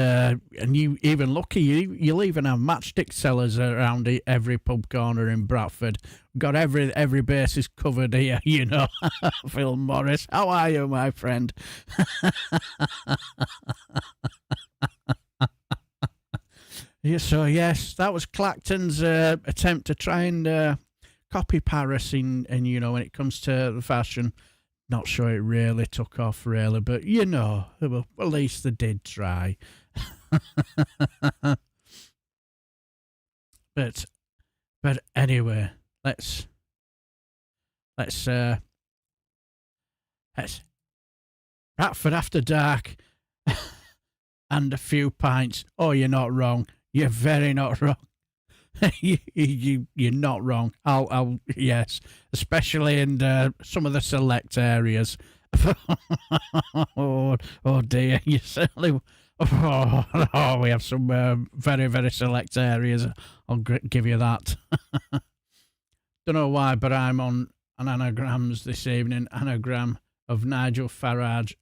you even lucky, you'll even have matchstick sellers around every pub corner in Bradford. Got every basis covered here, Phil Morris, how are you, my friend? Yeah, so yes, that was Clacton's attempt to try and copy Paris in when it comes to the fashion. Not sure it really took off, really, but at least they did try. But anyway, let's Bradford After Dark and a few pints. Oh, you're not wrong. You're very not wrong. You're not wrong. I'll yes, especially in some of the select areas. oh dear, you certainly. Oh, we have some very, very select areas. I'll give you that. Don't know why, but I'm on an anagrams this evening. Anagram of Nigel Farage.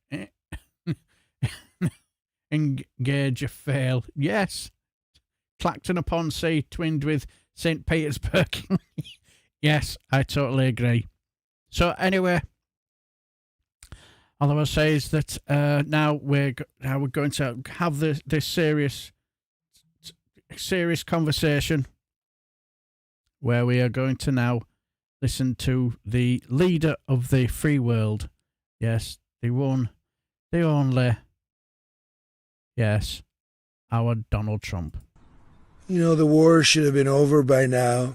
Engage or fail. Yes. Clacton upon Sea twinned with St. Petersburg. Yes, I totally agree. So anyway, all I will say is that now we're going to have this serious conversation where we are going to now listen to the leader of the free world. Yes, the one, the only. Yes, our Donald Trump. The war should have been over by now.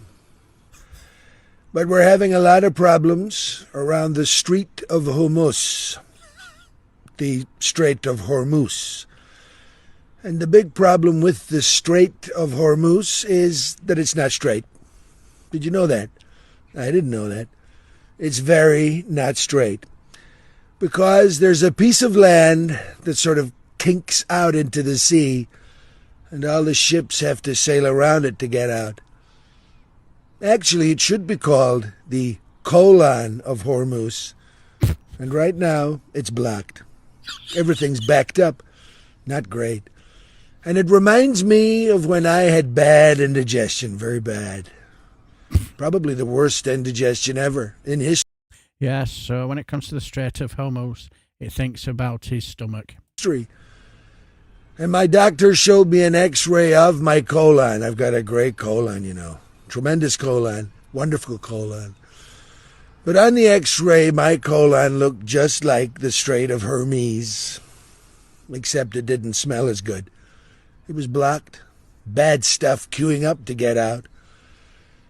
But we're having a lot of problems around the Strait of Hormuz. The Strait of Hormuz. And the big problem with the Strait of Hormuz is that it's not straight. Did you know that? I didn't know that. It's very not straight. Because there's a piece of land that sort of kinks out into the sea, and all the ships have to sail around it to get out. Actually, it should be called the colon of Hormuz. And right now, it's blocked. Everything's backed up. Not great. And it reminds me of when I had bad indigestion, very bad. Probably the worst indigestion ever in history. Yes, so when it comes to the Strait of Hormuz, it thinks about his stomach. And my doctor showed me an x-ray of my colon. I've got a great colon, you know. Tremendous colon. Wonderful colon. But on the x-ray, my colon looked just like the Strait of Hermes. Except it didn't smell as good. It was blocked. Bad stuff queuing up to get out.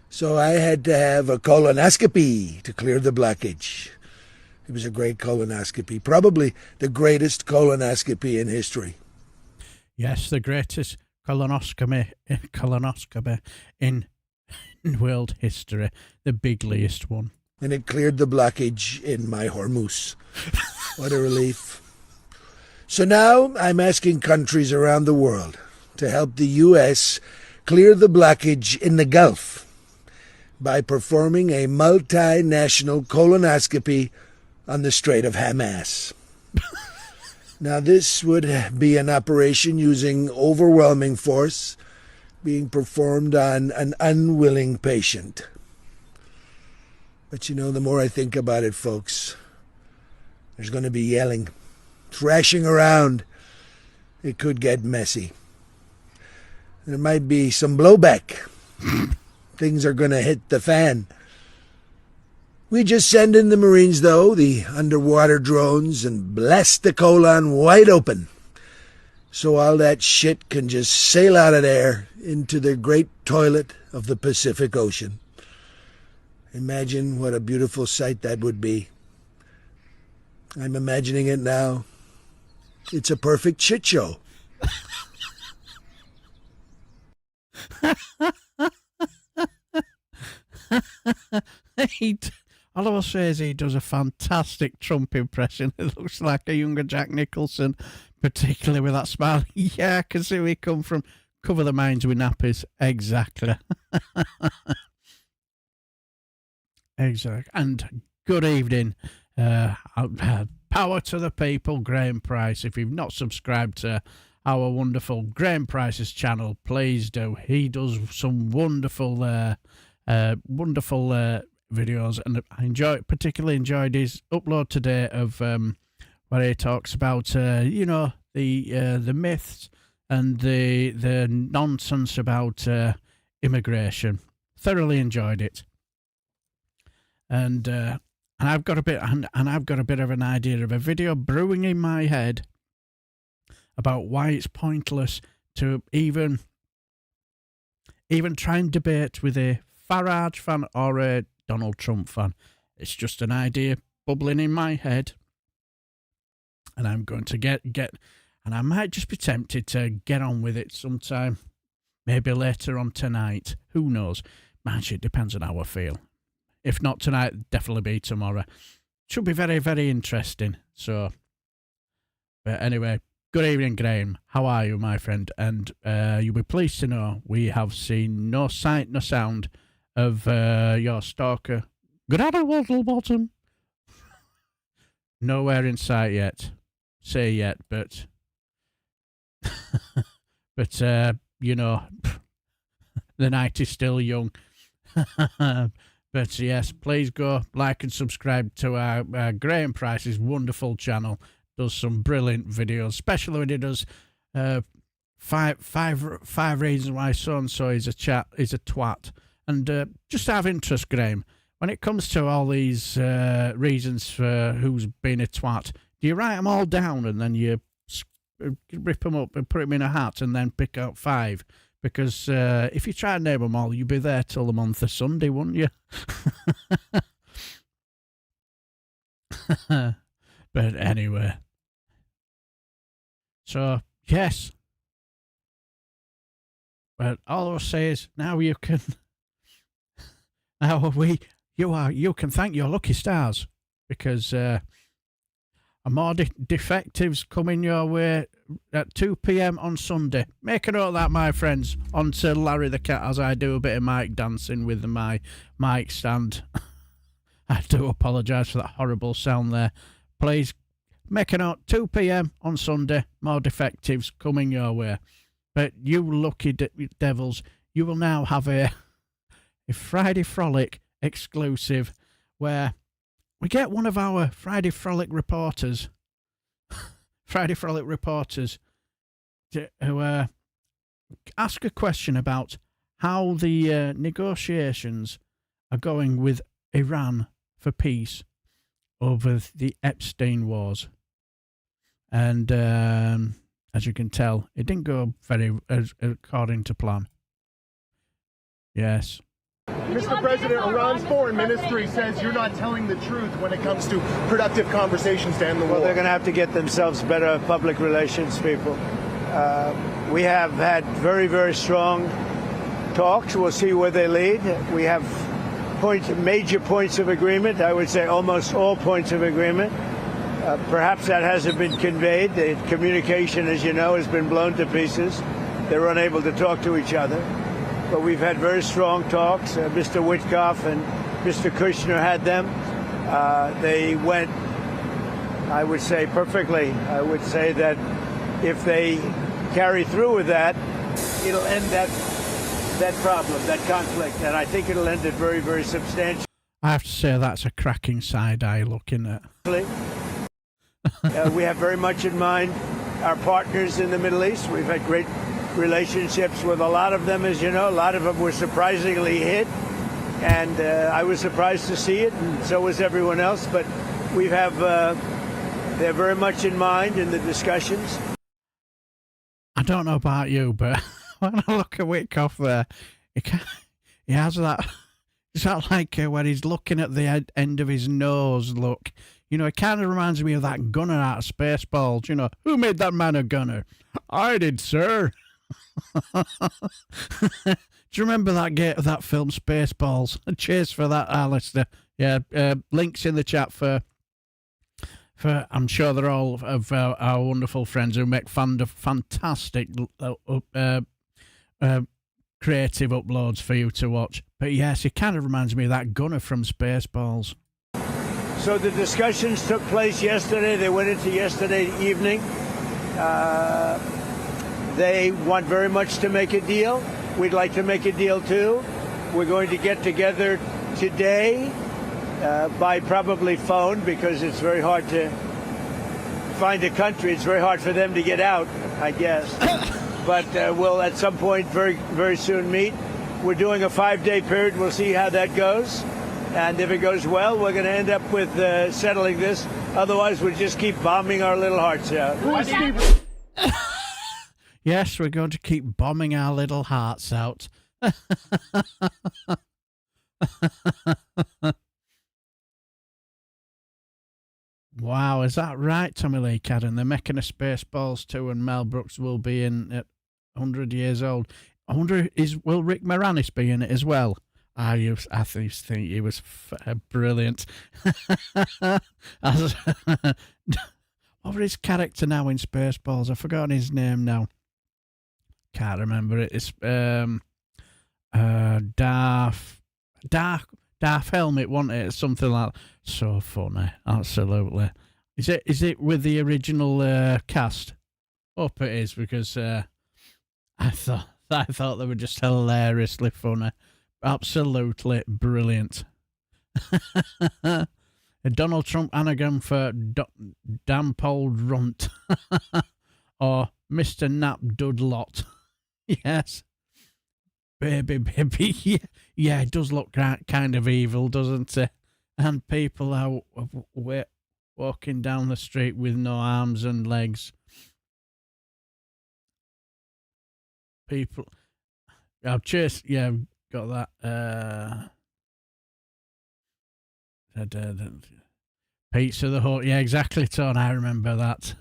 So I had to have a colonoscopy to clear the blockage. It was a great colonoscopy. Probably the greatest colonoscopy in history. Yes, the greatest colonoscopy in world history. The bigliest one. And it cleared the blockage in my Hormuz. What a relief. So now I'm asking countries around the world to help the U.S. clear the blockage in the Gulf by performing a multinational colonoscopy on the Strait of Hamas. Now, this would be an operation using overwhelming force being performed on an unwilling patient. But you know, the more I think about it, folks, there's going to be yelling, thrashing around. It could get messy. There might be some blowback. Things are going to hit the fan. We just send in the Marines, though, the underwater drones, and blast the colon wide open. So all that shit can just sail out of there into the great toilet of the Pacific Ocean. Imagine what a beautiful sight that would be. I'm imagining it now. It's a perfect shit show. All I will say is he does a fantastic Trump impression. It looks like a younger Jack Nicholson, particularly with that smile. Yeah, I can see where he come from. Cover the minds with nappies. Exactly. Exactly. And good evening. Power to the people, Graham Price. If you've not subscribed to our wonderful Graham Price's channel, please do. He does some wonderful videos, and I particularly enjoyed his upload today of where he talks about the myths and the nonsense about immigration. Thoroughly enjoyed it, and I've got a bit of an idea of a video brewing in my head about why it's pointless to even try and debate with a Farage fan or a Donald Trump fan. It's just an idea bubbling in my head, and I'm going to get and I might just be tempted to get on with it sometime, maybe later on tonight. Who knows? Actually, it depends on how I feel. If not tonight, definitely be tomorrow. Should be very, very interesting. So, but anyway, good evening, Graham. How are you, my friend? And you'll be pleased to know we have seen no sight, no sound of your stalker. Grab a waddle bottom. Nowhere in sight yet. Say yet, but but you know, the night is still young. But yes, please go like and subscribe to our Graham Price's wonderful channel. Does some brilliant videos, especially when he does five reasons why so and so is a twat. And just out of interest, Graham, when it comes to all these reasons for who's been a twat, do you write them all down and then you rip them up and put them in a hat and then pick out 5? Because if you try and name them all, you'd be there till the month of Sunday, wouldn't you? But anyway. So, yes. But all I'll say is now you can. You can thank your lucky stars because more defectives coming your way at 2 p.m. on Sunday. Make a note of that, my friends. On to Larry the Cat as I do a bit of mic dancing with my mic stand. I do apologise for that horrible sound there. Please make a note, 2 p.m. on Sunday, more defectives coming your way. But you lucky devils, you will now have a Friday Frolic exclusive where we get one of our Friday Frolic reporters, to ask a question about how the negotiations are going with Iran for peace over the Epstein wars. And as you can tell, it didn't go very according to plan. Yes. Mr. President, Iran's foreign ministry says you're not telling the truth when it comes to productive conversations to end the war. Well, they're going to have to get themselves better public relations people. We have had very, very strong talks. We'll see where they lead. We have major points of agreement. I would say almost all points of agreement. Perhaps that hasn't been conveyed. The communication, as you know, has been blown to pieces. They're unable to talk to each other. But we've had very strong talks. Mr. Witkoff and Mr. Kushner had them. They went, I would say, perfectly. I would say that if they carry through with that, it'll end that problem, that conflict. And I think it'll end it very, very substantially. I have to say that's a cracking side eye looking at. We have very much in mind our partners in the Middle East. We've had great relationships with a lot of them, as you know. A lot of them were surprisingly hit, and I was surprised to see it, and so was everyone else. But we have they're very much in mind in the discussions. I don't know about you, but when I look at Witkoff there, he has that. It's not like when he's looking at the end of his nose. Look, you know, it kind of reminds me of that gunner out of Spaceballs. You know, who made that man a gunner? I did, sir. Do you remember that film Spaceballs? Cheers for that, Alistair. Yeah, links in the chat for I'm sure they're all of our wonderful friends who make fantastic creative uploads for you to watch. But yes, it kind of reminds me of that gunner from Spaceballs. So the discussions took place yesterday. They went into yesterday evening. They want very much to make a deal. We'd like to make a deal too. We're going to get together today by probably phone because it's very hard to find a country. It's very hard for them to get out, I guess. But we'll at some point very, very soon meet. We're doing a 5-day period. We'll see how that goes. And if it goes well, we're going to end up with settling this. Otherwise, we'll just keep bombing our little hearts out. Yes, we're going to keep bombing our little hearts out. Wow, is that right, Tommy Lee Cadden? They're making a Spaceballs 2 and Mel Brooks will be in at 100 years old. I wonder, will Rick Moranis be in it as well? I think he was brilliant. What was his character now in Spaceballs? I've forgotten his name now. Can't remember it. It's Darth Helmet, wasn't it? Something like that. So funny, absolutely. Is it with the original cast? Hope it is because I thought they were just hilariously funny. Absolutely brilliant. Donald Trump anagram for damp old runt. Or Mr. Nap Dudlot. Yes. Baby. Yeah, it does look kind of evil, doesn't it? And people are walking down the street with no arms and legs. People. I've just, got that. Pizza the Hut. Yeah, exactly, Tone. I remember that.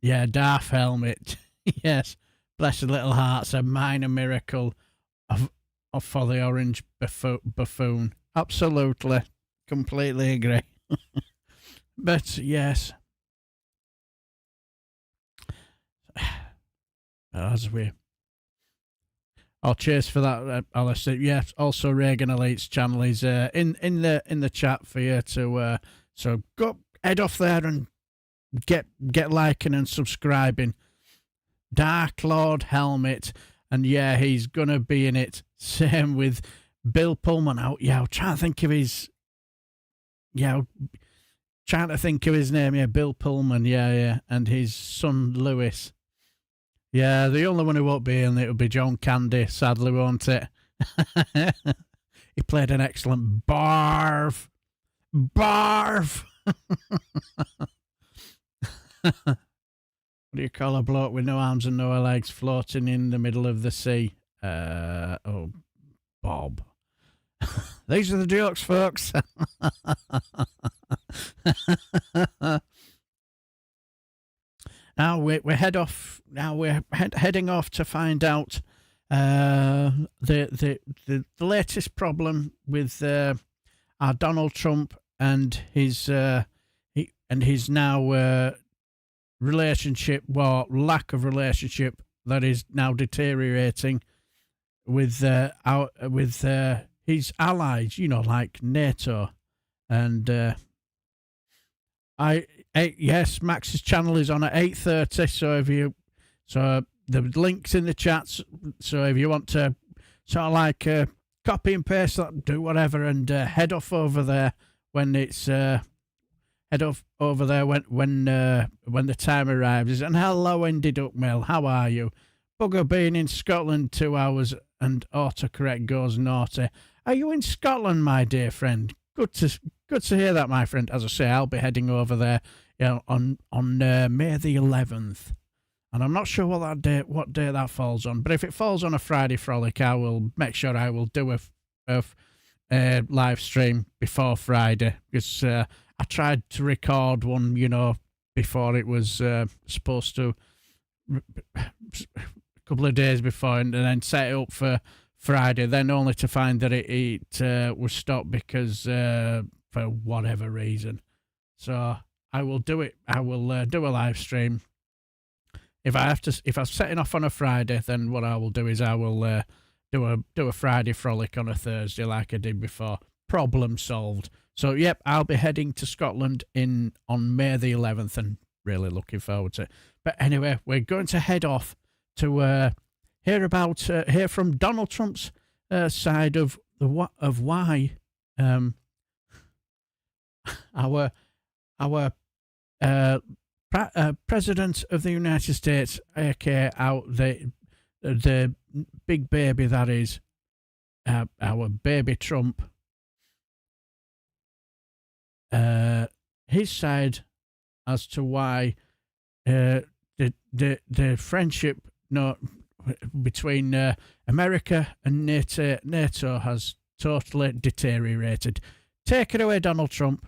Yeah, Darth Helmet. Yes. blessed little heart's a minor miracle for the orange buffoon. Absolutely, completely agree. But yes, as we. Oh, cheers for that, Alistair. Yes, also Reagan Elite's channel is in the chat for you to so go head off there and get liking and subscribing. Dark Lord Helmet, and yeah, he's gonna be in it. Same with Bill Pullman. Out, yeah, I'm trying to think of his. Yeah, trying to think of his name. Yeah, Bill Pullman. Yeah, and his son Lewis. Yeah, the only one who won't be in it will be John Candy, sadly, won't it? He played an excellent Barf. What do you call a bloke with no arms and no legs floating in the middle of the sea? Bob. These are the jokes, folks. Now we head off. Now we're heading off to find out the latest problem with our Donald Trump and his now relationship, or lack of relationship, that is now deteriorating with his allies. You know, like NATO, and yes, Max's channel is on at 8:30. So the link's in the chats. So if you want to sort of like copy and paste that, do whatever, and head off over there when it's head off over there when the time arrives. And hello, Indy Duckmill, how are you? Bugger being in Scotland 2 hours and autocorrect goes naughty. Are you in Scotland, my dear friend? Good to hear that, my friend. As I say, I'll be heading over there, on May the 11th, and I'm not sure what day that falls on. But if it falls on a Friday Frolic, I will make sure I will do a live stream before Friday, because I tried to record one, before it was supposed to, a couple of days before, and then set it up for Friday, then only to find that it was stopped because for whatever reason. So I will do it. I will do a live stream. If I'm setting off on a Friday, then what I will do is I will do a Friday Frolic on a Thursday like I did before. Problem solved. So yep, I'll be heading to Scotland on May the 11th, and really looking forward to it. But anyway, we're going to head off to hear from Donald Trump's side of why our President of the United States, aka the big baby that is our baby Trump, his side as to why the friendship between America and NATO has totally deteriorated. Take it away, Donald Trump.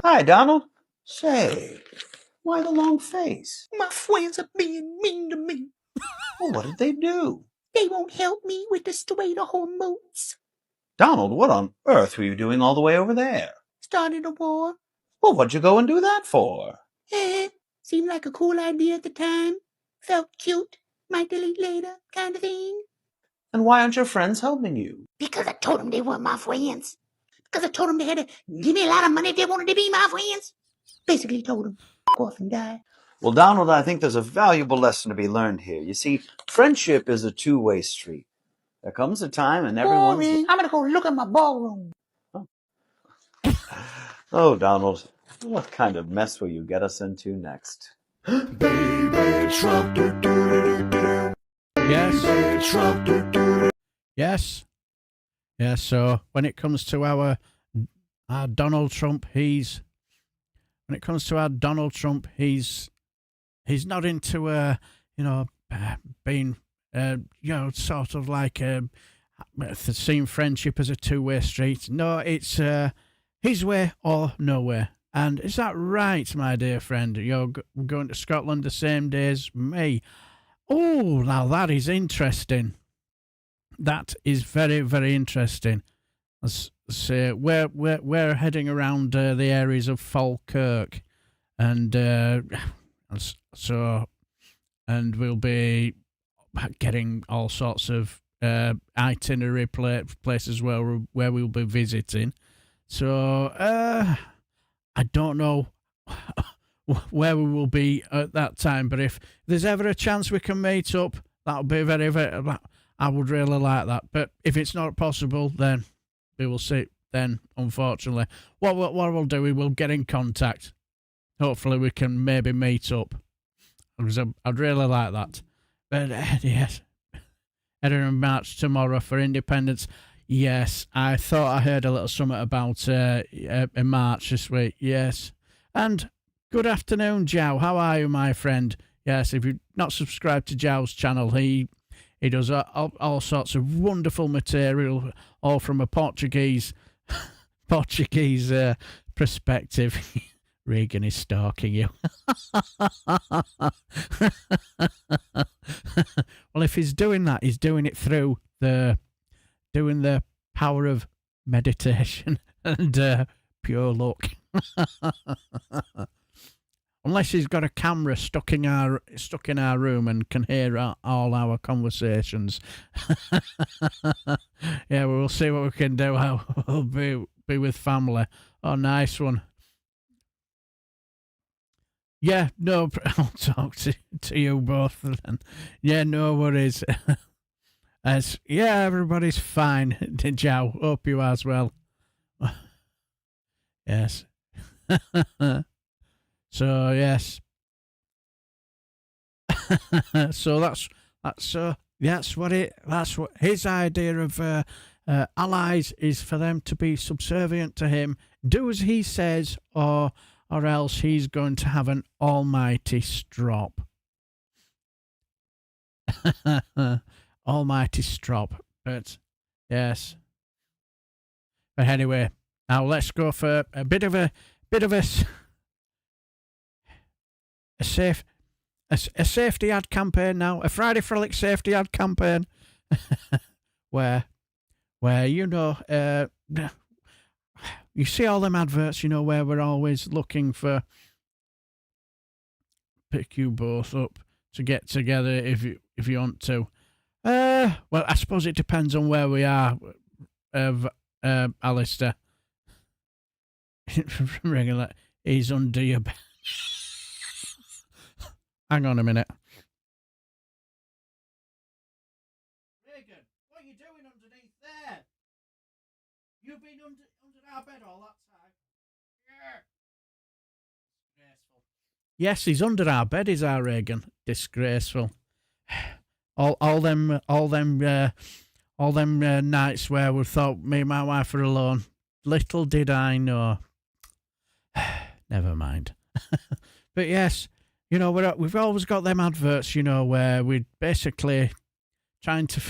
Hi, Donald. Say, why the long face? My friends are being mean to me. Well, what did they do? They won't help me with the Strait of Hormuz. Donald, what on earth were you doing all the way over there? Started a war. Well, what'd you go and do that for? Seemed like a cool idea at the time. Felt cute. Might delete later, kind of thing. And why aren't your friends helping you? Because I told them they weren't my friends. Because I told them they had to give me a lot of money if they wanted to be my friends. Basically told them, go off and die. Well, Donald, I think there's a valuable lesson to be learned here. You see, friendship is a two-way street. There comes a time and everyone's... Boring. I'm going to go look at my ballroom. Oh, Donald, what kind of mess will you get us into next? Baby Trump, Yes. Yes, so when it comes to our Donald Trump, he's not into being sort of like seeing friendship as a two-way street. No, it's his way or nowhere. And is that right, my dear friend? You're going to Scotland the same day as me. Oh, now that is interesting. That is very, very interesting. Let's say we're heading around the areas of Falkirk, and we'll be getting all sorts of itinerary places where we'll be visiting. So I don't know where we will be at that time, but if there's ever a chance we can meet up, that'll be very, very. I would really like that. But if it's not possible, then we will see. Then, unfortunately, what we'll do, we will get in contact. Hopefully, we can maybe meet up, because I'd really like that. But yes, Edinburgh March tomorrow for independence. Yes, I thought I heard a little something about a march this week. Yes, and good afternoon, Jow. How are you, my friend? Yes, if you're not subscribed to Jow's channel, he does all sorts of wonderful material, all from a Portuguese perspective. Regan is stalking you. Well, if he's doing that, he's doing it through doing the power of meditation and pure luck. Unless he's got a camera stuck in our room and can hear all our conversations. Yeah, we'll see what we can do. How we'll be with family. Oh, nice one. Yeah, no, I'll talk to you both then. Yeah, no worries. Everybody's fine. Jow, hope you as well. Yes. So yes. So that's what his idea of allies is, for them to be subservient to him, do as he says, or else he's going to have an almighty strop. Almighty strop. But yes. But anyway, now let's go for a bit of a safety ad campaign now, a Friday Frolic safety ad campaign, where you see all them adverts, where we're always looking for pick you both up to get together if you want to. Well, I suppose it depends on where we are, Alistair. Regular, he's under your bed. Hang on a minute. Regan, what are you doing underneath there? You've been under our bed all that time. Yeah. Disgraceful. Yes, he's under our bed, is our Regan. Disgraceful. All them nights where we thought me and my wife were alone. Little did I know. Never mind. But yes, we've always got them adverts, where we're basically trying to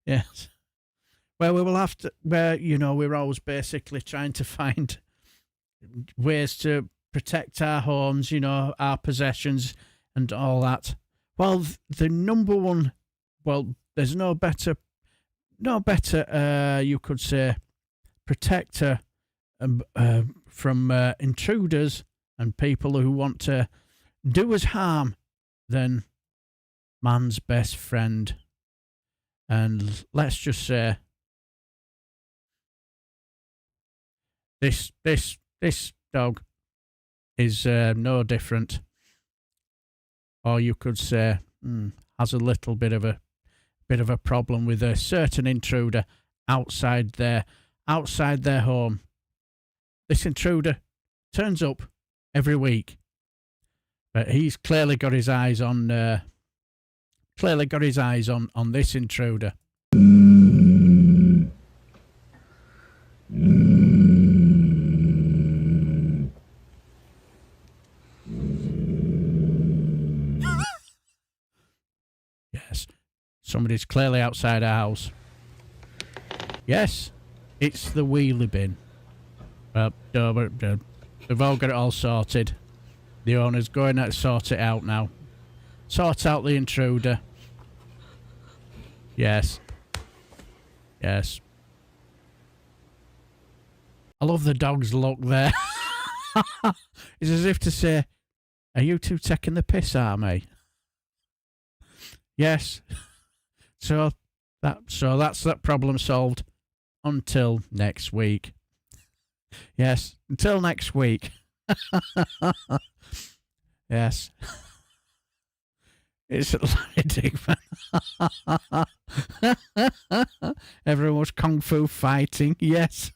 yes. Where we will have to, we're always basically trying to find ways to protect our homes, our possessions and all that. Well, the number one, there's no better, you could say, protector from intruders and people who want to do us harm than man's best friend. And let's just say this dog is no different, or you could say has a little bit of a problem with a certain intruder outside their home. This intruder turns up every week, but he's clearly got his eyes on this intruder. Yes, somebody's clearly outside our house. Yes, It's the wheelie bin. They've all got it all sorted. The owner's going out to sort it out now. Sort out the intruder. Yes. Yes. I love the dog's look there. It's as if to say, are you two taking the piss out of me? Yes. So that's that problem solved until next week. Yes, until next week. Yes. It's Larry Dickman. Everyone was kung fu fighting. Yes.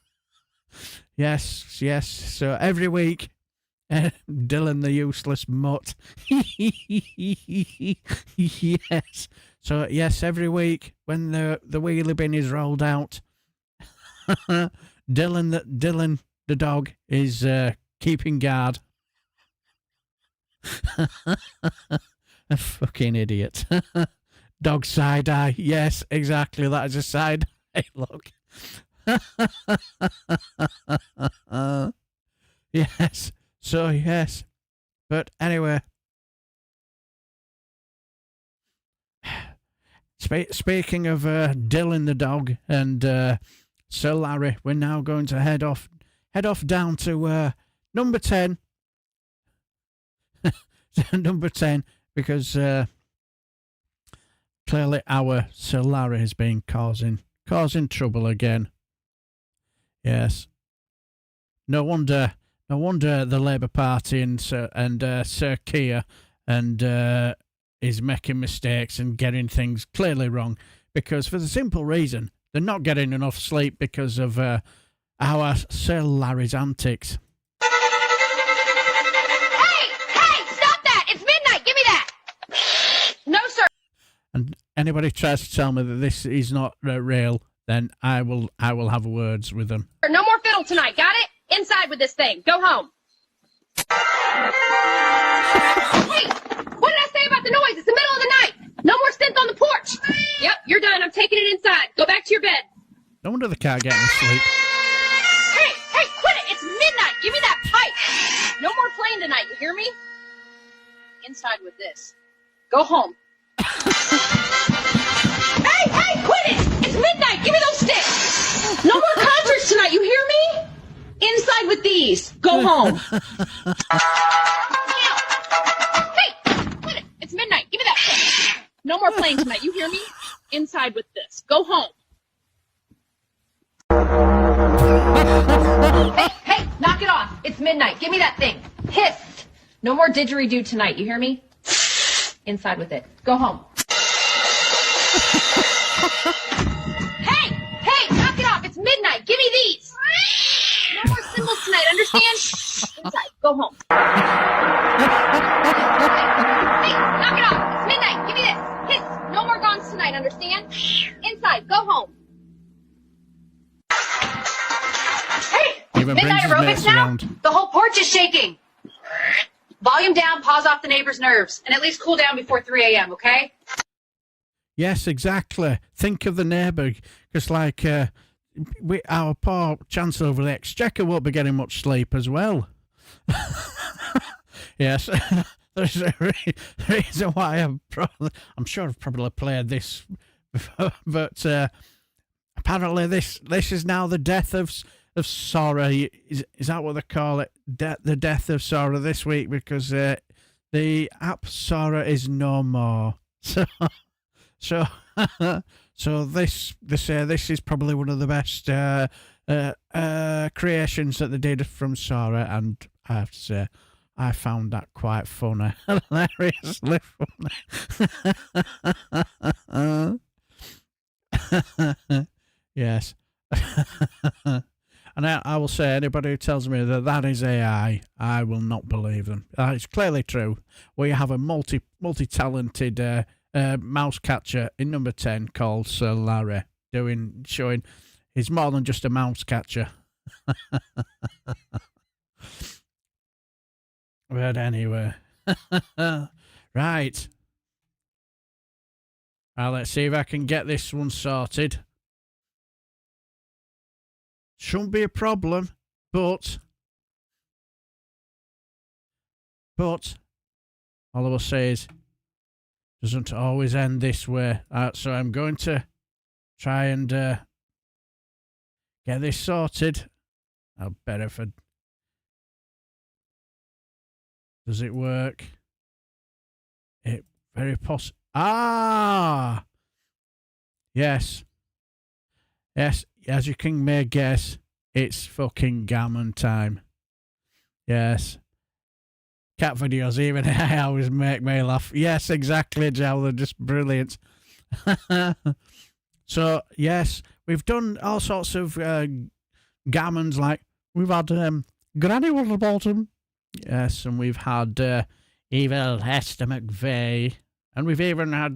Yes, yes. So every week, Dylan the useless mutt. Yes. So yes, every week when the wheelie bin is rolled out, Dylan the dog is keeping guard. A fucking idiot. Dog side eye. Yes, exactly. That is a side eye look. Yes. So, yes. But anyway. Speaking of Dylan the dog and Sir Larry, we're now going to head off down to number 10. Number 10, because clearly our Sir Larry has been causing trouble again. Yes. No wonder the Labour Party and Sir Keir and is making mistakes and getting things clearly wrong, because for the simple reason they're not getting enough sleep because of our Sir Larry's antics. No, sir. And anybody tries to tell me that this is not real, then I will have words with them. No more fiddle tonight, got it? Inside with this thing. Go home. Hey, what did I say about the noise? It's the middle of the night. No more synth on the porch. Yep, you're done. I'm taking it inside. Go back to your bed. No wonder they can't get any sleep. Hey, quit it. It's midnight. Give me that pipe. No more playing tonight. You hear me? Inside with this. Go home. Hey, quit it! It's midnight. Give me those sticks. No more concerts tonight. You hear me? Inside with these. Go home. Hey, quit it. It's midnight. Give me that stick. No more playing tonight. You hear me? Inside with this. Go home. Hey, knock it off. It's midnight. Give me that thing. Pissed. No more didgeridoo tonight. You hear me? Inside with it. Go home. Hey, knock it off. It's midnight. Give me these. No more cymbals tonight. Understand? Inside. Go home. Hey, knock it off. It's midnight. Give me this. Hiss. No more gongs tonight. Understand? Inside. Go home. Hey, midnight aerobics now? Around. The whole porch is shaking. Volume down, pause off the neighbor's nerves, and at least cool down before 3 a.m., okay? Yes, exactly. Think of the neighbour, because our poor Chancellor of the Exchequer won't be getting much sleep as well. Yes, there's a reason why I'm sure I've probably played this before, but apparently this is now the death of Sora. Is that what they call it? The death of Sora this week, because the app Sora is no more. So they say this is probably one of the best creations that they did from Sora, and I have to say I found that quite funny, hilariously funny. Yes. And I will say, anybody who tells me that is AI, I will not believe them. It's clearly true. We have a multi-talented mouse catcher in number 10 called Sir Larry, showing he's more than just a mouse catcher. But anyway, right. Well, let's see if I can get this one sorted. shouldn't be a problem, but all I will say is, doesn't always end this way. So I'm going to try and get this sorted. Now, Bereford. Does it work? It very possible. Ah! Yes. Yes, as you can may guess, it's fucking gammon time. Yes. Cat videos, even I always make me laugh. Yes, exactly, Joe. They're just brilliant. So, yes, we've done all sorts of gammons, like we've had Granny Waterbottom. Yes, and we've had Evil Hester McVeigh. And we've even had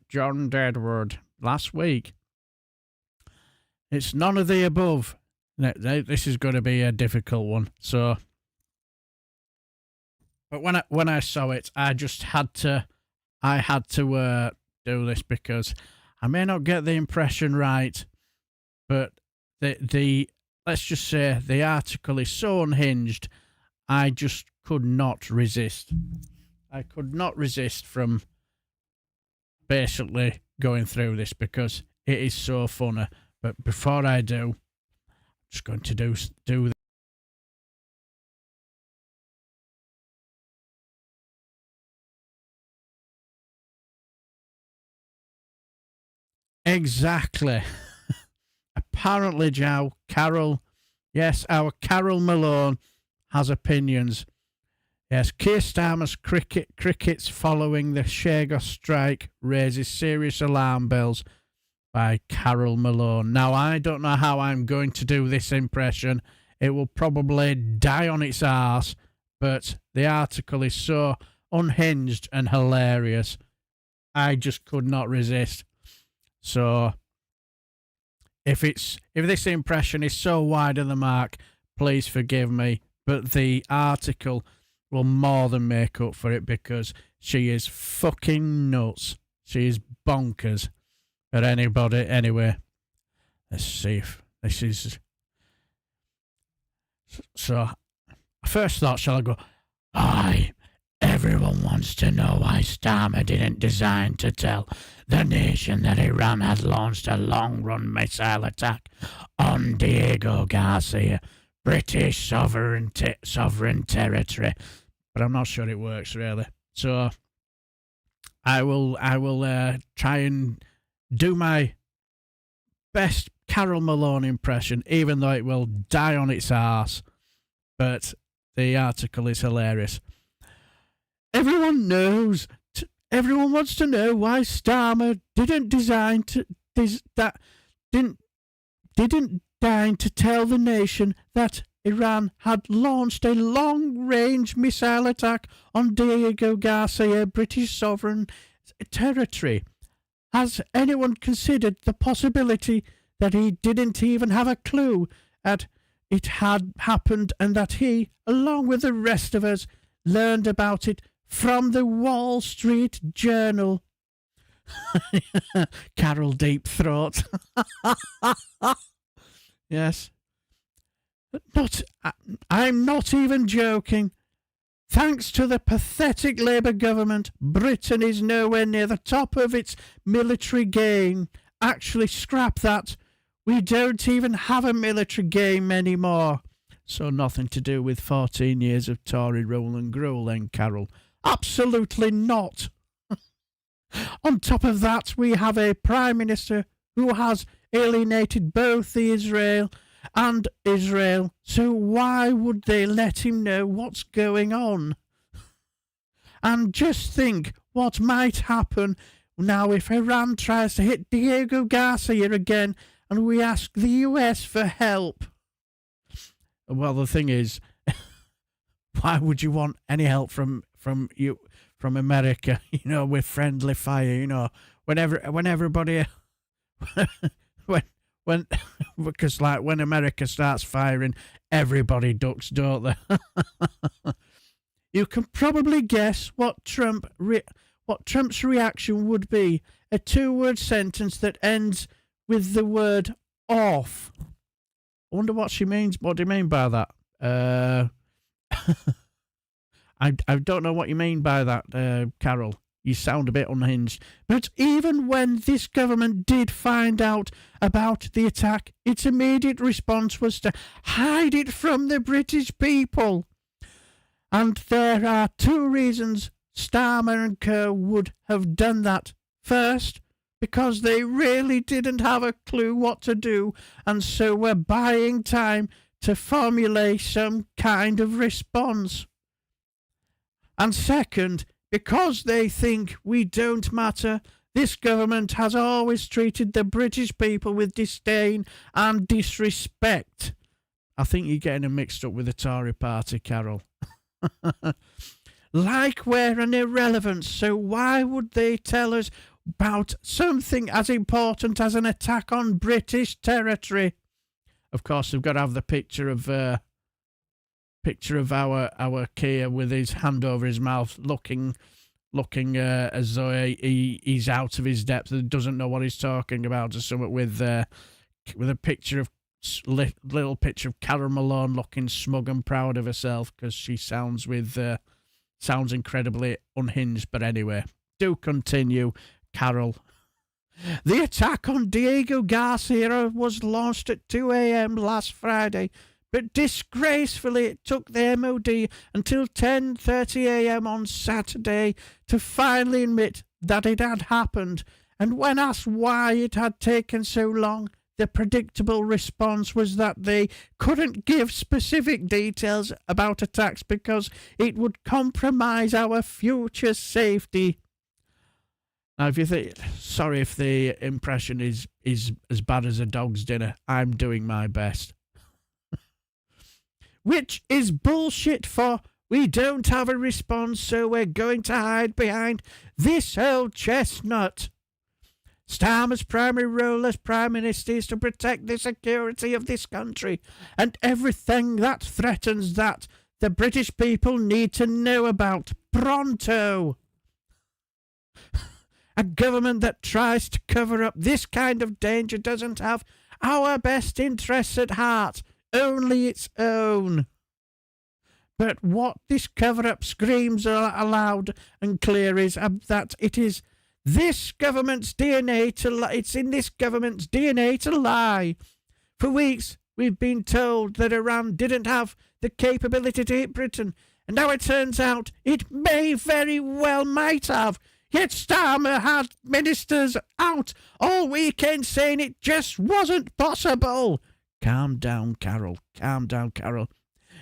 John Deadwood last week. It's none of the above. This is going to be a difficult one. So, but when I saw it, I just had to. I had to do this because I may not get the impression right, but the let's just say the article is so unhinged. I just could not resist. I could not resist from basically going through this because it is so funny. But before I do, I'm just going to do this. Exactly. Apparently, Joe, Carol, yes, our Carol Malone has opinions. Yes, Keir Starmer's crickets following the Chagos strike raises serious alarm bells by Carol Malone. Now, I don't know how I'm going to do this impression. It will probably die on its arse, but the article is so unhinged and hilarious. I just could not resist. So, if this impression is so wide of the mark, please forgive me, but the article will more than make up for it because she is fucking nuts. She is bonkers. But anyway, let's see if this is. So, first thought, shall I go? Everyone wants to know why Starmer didn't design to tell the nation that Iran had launched a long-run missile attack on Diego Garcia, British sovereign territory. But I'm not sure it works really. So I will try and do my best Carol Malone impression, even though it will die on its arse. But the article is hilarious. Everyone knows. Everyone wants to know why Starmer didn't design to didn't deign to tell the nation that Iran had launched a long-range missile attack on Diego Garcia, British sovereign territory. Has anyone considered the possibility that he didn't even have a clue that it had happened and that he, along with the rest of us, learned about it from the Wall Street Journal? Carol Deep Throat. Yes. I'm not even joking. Thanks to the pathetic Labour government, Britain is nowhere near the top of its military game. Actually, scrap that. We don't even have a military game anymore. So nothing to do with 14 years of Tory rule and gruel then, Carol. Absolutely not. On top of that, we have a Prime Minister who has alienated both Israel and Israel. So why would they let him know what's going on? And just think what might happen now if Iran tries to hit Diego Garcia again and we ask the US for help. Well, the thing is, why would you want any help from America? You know, with friendly fire. You know, when everybody, when because like when America starts firing, everybody ducks, don't they? You can probably guess what Trump's reaction would be. A 2-word sentence that ends with the word off. I wonder what she means. What do you mean by that? I don't know what you mean by that, Carol. You sound a bit unhinged. But even when this government did find out about the attack, its immediate response was to hide it from the British people. And there are two reasons Starmer and Co. would have done that. First, because they really didn't have a clue what to do, and so were buying time to formulate some kind of response. And second, because they think we don't matter, this government has always treated the British people with disdain and disrespect. I think you're getting them mixed up with the Tory party, Carol. Like we're an irrelevance, so why would they tell us about something as important as an attack on British territory? Of course, they've got to have the picture of our Keir with his hand over his mouth, looking as though he's out of his depth and doesn't know what he's talking about, or something, with a picture of little picture of Carol Malone looking smug and proud of herself because she sounds incredibly unhinged. But anyway, do continue, Carol. The attack on Diego Garcia was launched at 2 a.m. last Friday, but disgracefully it took the MOD until 10:30 a.m. on Saturday to finally admit that it had happened. And when asked why it had taken so long, the predictable response was that they couldn't give specific details about attacks because it would compromise our future safety. Now, if you think, sorry if the impression is as bad as a dog's dinner, I'm doing my best. Which is bullshit, for we don't have a response, so we're going to hide behind this old chestnut. Starmer's primary role as Prime Minister is to protect the security of this country, and everything that threatens that the British people need to know about pronto. A government that tries to cover up this kind of danger doesn't have our best interests at heart, only its own. But what this cover-up screams aloud and clear is that it is this government's DNA to lie. It's in this government's DNA to lie. For weeks, we've been told that Iran didn't have the capability to hit Britain, and now it turns out it may very well might have. Yet Starmer had ministers out all weekend saying it just wasn't possible. Calm down, Carol. Calm down, Carol.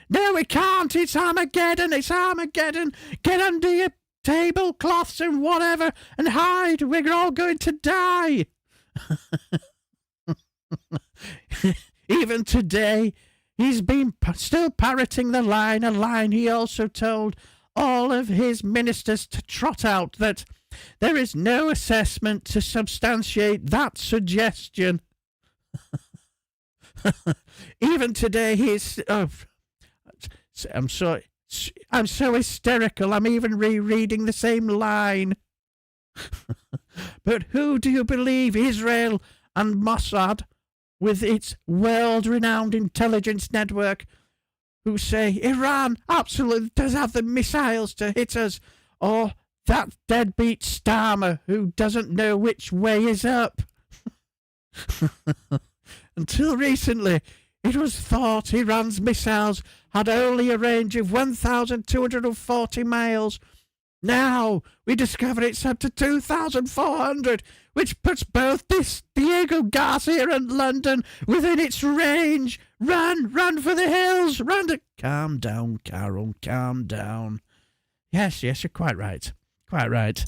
No, we can't. It's Armageddon. It's Armageddon. Get under your tablecloths and whatever and hide. We're all going to die. Even today, he's been still parroting the line, a line he also told all of his ministers to trot out, that there is no assessment to substantiate that suggestion. Even today, he's... I'm so hysterical, I'm even rereading the same line. But who do you believe, Israel and Mossad, with its world-renowned intelligence network, who say Iran absolutely does have the missiles to hit us, or that deadbeat Starmer who doesn't know which way is up? Until recently, it was thought Iran's missiles had only a range of 1,240 miles. Now we discover it's up to 2,400, which puts both Diego Garcia and London within its range. Run for the hills, run to... Calm down, Carol, calm down. Yes, you're quite right. Quite right.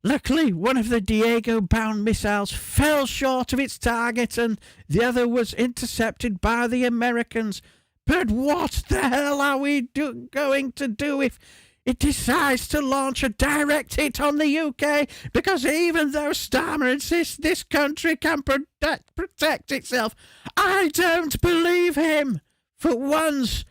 Luckily, one of the Diego-bound missiles fell short of its target and the other was intercepted by the Americans. But what the hell are we going to do if it decides to launch a direct hit on the UK? Because even though Starmer insists this country can protect itself, I don't believe him. For once,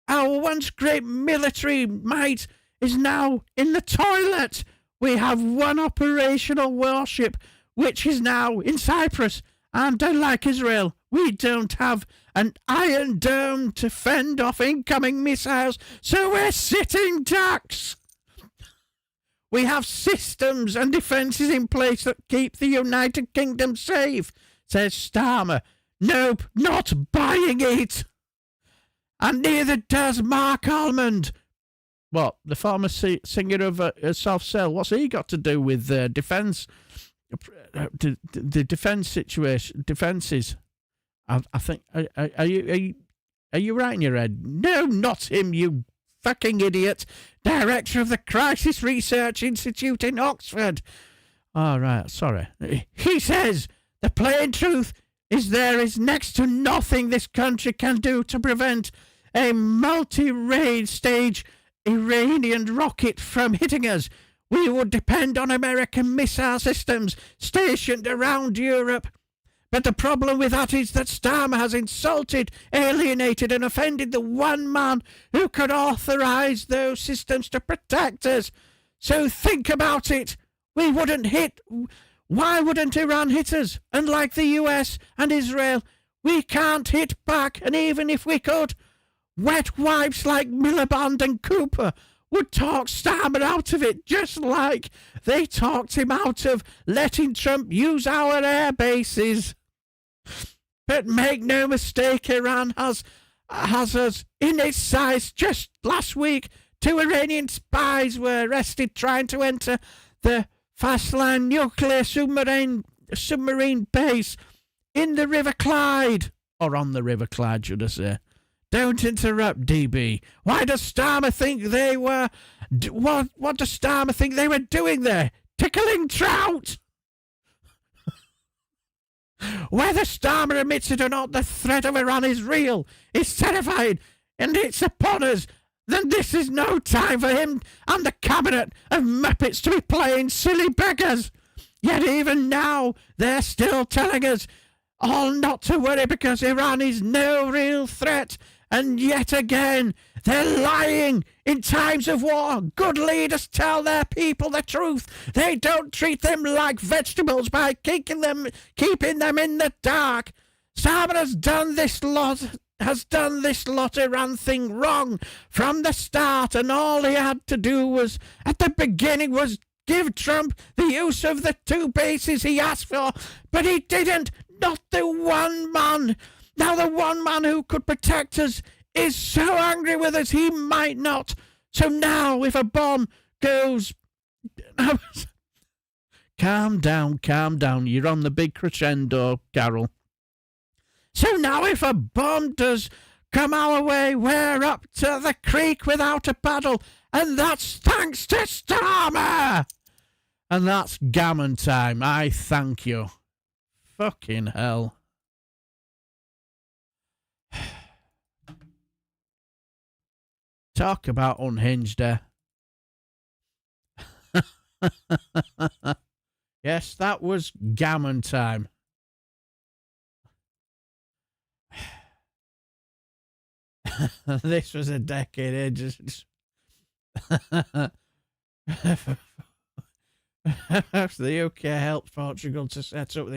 our once great military might is now in the toilet. We have one operational warship, which is now in Cyprus. And unlike Israel, We don't have an iron dome to fend off incoming missiles, so we're sitting ducks. We have systems and defences in place that keep the United Kingdom safe, says Starmer. Nope, not buying it. And neither does Mark Almond. What, the former singer of Soft Cell? What's he got to do with defence? The defence situation, defences. I think. Are you right in your head? No, not him. You fucking idiot! Director of the Crisis Research Institute in Oxford. All right, sorry. He says the plain truth is there is next to nothing this country can do to prevent a multi-raid stage Iranian rocket from hitting us. We would depend on American missile systems stationed around Europe. But the problem with that is that Starmer has insulted, alienated and offended the one man who could authorise those systems to protect us. So think about it. We wouldn't hit... Why wouldn't Iran hit us? Unlike the US and Israel, we can't hit back, and even if we could, wet wipes like Miliband and Cooper would talk Starmer out of it, just like they talked him out of letting Trump use our air bases. But make no mistake, Iran has us in its sights. Just last week, 2 Iranian spies were arrested trying to enter the Fastline nuclear submarine base in the River Clyde. Or on the River Clyde, should I say. Don't interrupt, DB. Why does Starmer think they were... What does Starmer think they were doing there? Tickling trout? Whether Starmer admits it or not, the threat of Iran is real. It's terrifying, and it's upon us. Then this is no time for him and the cabinet of Muppets to be playing silly beggars. Yet even now, they're still telling us all not to worry because Iran is no real threat. And yet again, they're lying. In times of war, good leaders tell their people the truth. They don't treat them like vegetables by keeping them in the dark. Starmer has done this lot Iran thing wrong from the start, and all he had to do was, at the beginning, was give Trump the use of the 2 bases he asked for, but he didn't. Not the one man. Now the one man who could protect us is so angry with us he might not. So now if a bomb goes... Calm down. You're on the big crescendo, Carol. So now if a bomb does come our way, we're up to the creek without a paddle. And that's thanks to Starmer. And that's gammon time. I thank you. Fucking hell. Talk about unhinged, Yes, that was gammon time. This was a decade ages. The UK helped Portugal to set up the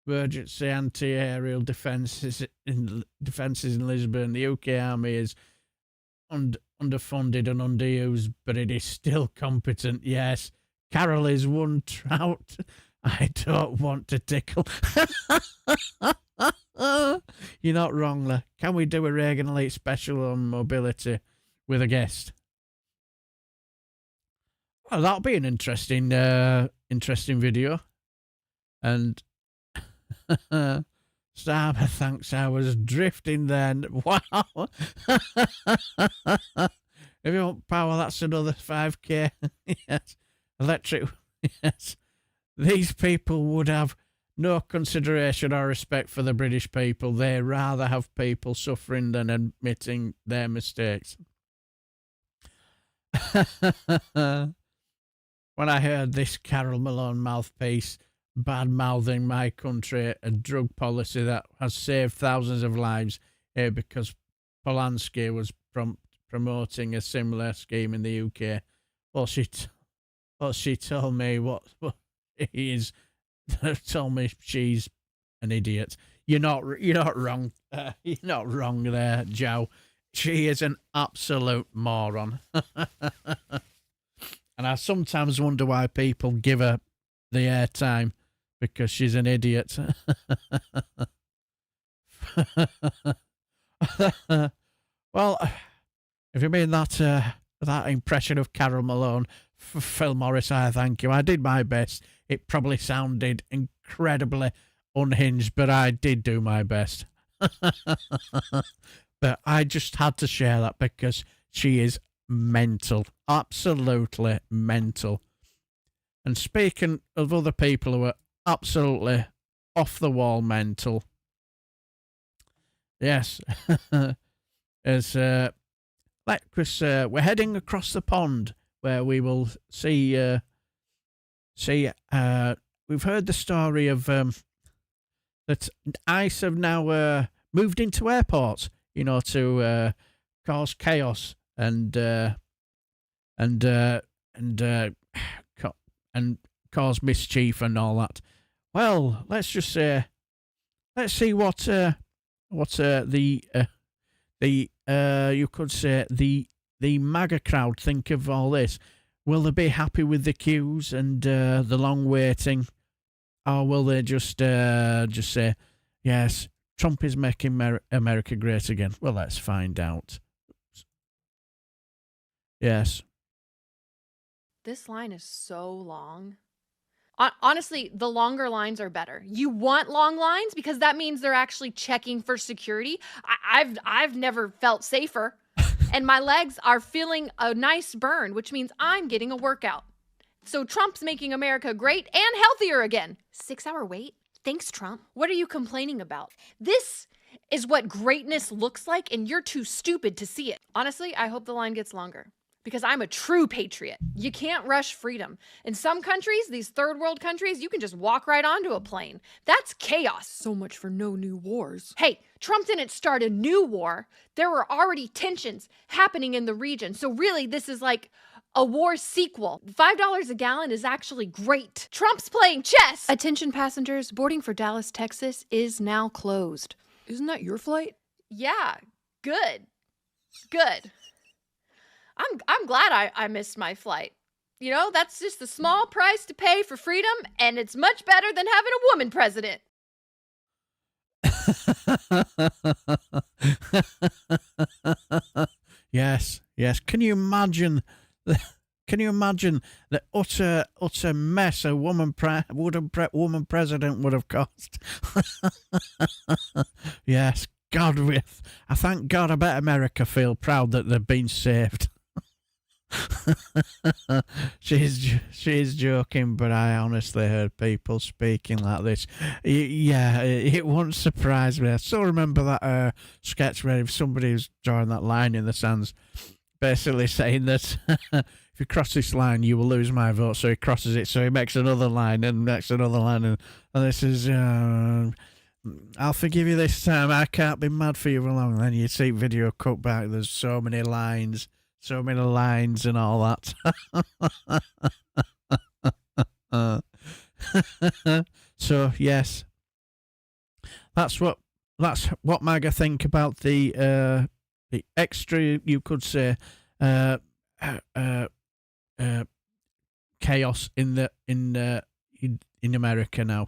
emergency anti-aerial defences in Lisbon. The UK army is underfunded and underused, but it is still competent. Yes, Carol is one trout I don't want to tickle. You're not wrong, there. Can we do a Reagan Elite special on mobility with a guest? Well, that'll be an interesting video. And Starmer thanks I was drifting then. Wow. If you want power, that's another 5k. Yes. Electric. Yes. These people would have no consideration or respect for the British people. They rather have people suffering than admitting their mistakes. When I heard this Carol Malone mouthpiece bad-mouthing my country, a drug policy that has saved thousands of lives here because Polanski was promoting a similar scheme in the UK. Well, she told me what he is. Told me she's an idiot. you're not wrong. You're not wrong there, Joe. She is an absolute moron. And I sometimes wonder why people give her the airtime, because she's an idiot. Well, if you mean that impression of Carol Malone, Phil Morris, I thank you. I did my best. It probably sounded incredibly unhinged, but I did do my best. But I just had to share that because she is mental, absolutely mental. And speaking of other people who are absolutely off the wall mental, yes, as Chris, we're heading across the pond where we will see. We've heard the story of that ICE have now moved into airports, to cause chaos and cause mischief and all that. Well, let's see what you could say the MAGA crowd think of all this. Will they be happy with the queues and the long waiting, or will they just say, yes, Trump is making America great again? Well, let's find out. Yes. This line is so long. Honestly, the longer lines are better. You want long lines because that means they're actually checking for security. I've never felt safer. And my legs are feeling a nice burn, which means I'm getting a workout. So Trump's making America great and healthier again. 6-hour wait? Thanks, Trump. What are you complaining about? This is what greatness looks like, and you're too stupid to see it. Honestly, I hope the line gets longer. Because I'm a true patriot. You can't rush freedom. In some countries, these third world countries, you can just walk right onto a plane. That's chaos. So much for no new wars. Hey, Trump didn't start a new war. There were already tensions happening in the region. So really, this is like a war sequel. $5 a gallon is actually great. Trump's playing chess. Attention passengers, boarding for Dallas, Texas is now closed. Isn't that your flight? Yeah, good. Good. I'm glad I missed my flight. That's just a small price to pay for freedom, and it's much better than having a woman president. Yes. Can you imagine the utter mess a woman president would have caused? Yes, I thank God I bet America feel proud that they've been saved. She's joking, but I honestly heard people speaking like this. Yeah, it wouldn't surprise me. I still remember that sketch where somebody was drawing that line in the sands, basically saying that if you cross this line, you will lose my vote. So he crosses it, so he makes another line and makes another line, and this is. I'll forgive you this time. I can't be mad for you for long. And then you see video cut back. There's so many lines and all that. So yes, that's what MAGA think about the extra, you could say, chaos in America now.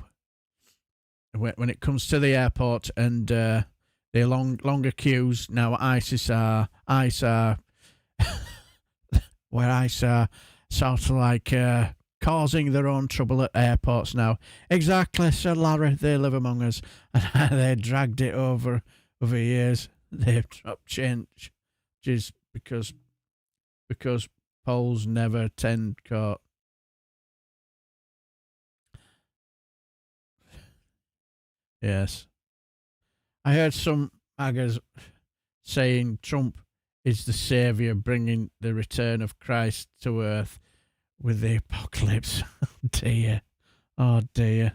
When it comes to the airport and the longer queues now, ICE are where ICE are sort of like causing their own trouble at airports now. Exactly, Sir Larry, they live among us, and they dragged it over years. They've dropped changes because polls never tend court. Yes. I heard some MAGAs saying Trump is the saviour bringing the return of Christ to earth with the apocalypse. Oh dear.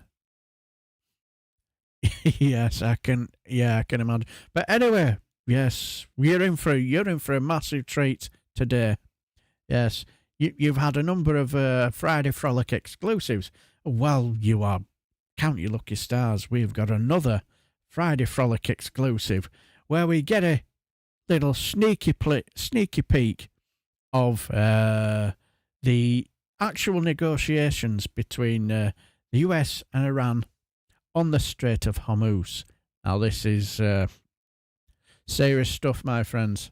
Yes, I can imagine. But anyway, yes, you're in for a massive treat today. Yes, you've had a number of Friday Frolic exclusives. Well, you are. Count your lucky stars. We've got another Friday Frolic exclusive, where we get a little sneaky peek of the actual negotiations between the US and Iran on the Strait of Hormuz. Now, this is serious stuff, my friends.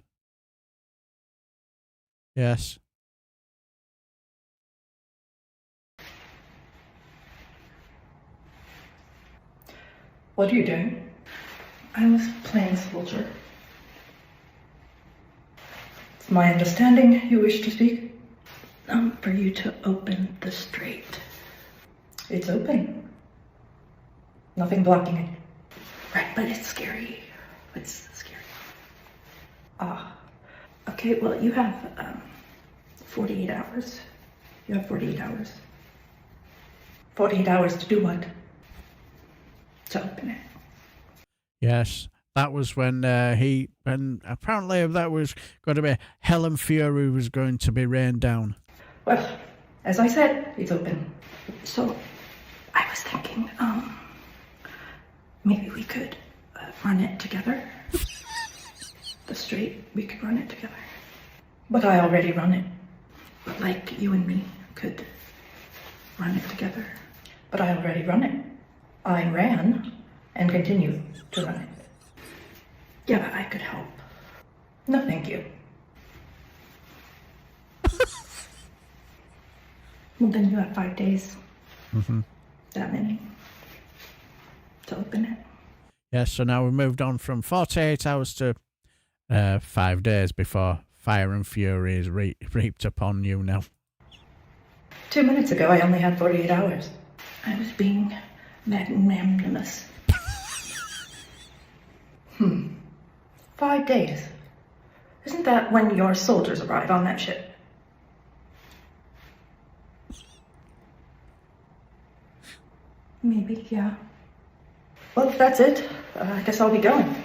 Yes. What are you doing? I was playing soldier. It's my understanding you wish to speak. For you to open the strait. It's open. Nothing blocking it. Right, but it's scary. It's scary. Okay, well, you have 48 hours. You have 48 hours. 48 hours to do what? To open it. Yes, that was when apparently that was going to be hell and fury was going to be rained down. Well, as I said, it's open. So, I was thinking, maybe we could run it together. The strait, we could run it together. But I already run it. But like you and me could run it together. But I already run it. I ran and continue to run it. Yeah, but I could help. No, thank you. Well, then you have 5 days. Mm-hmm. That many. To open it. Yes, so now we've moved on from 48 hours to 5 days before fire and fury is reaped upon you now. 2 minutes ago, I only had 48 hours. I was being magnanimous. 5 days. Isn't that when your soldiers arrive on that ship? Maybe, yeah. Well, if that's it, I guess I'll be going.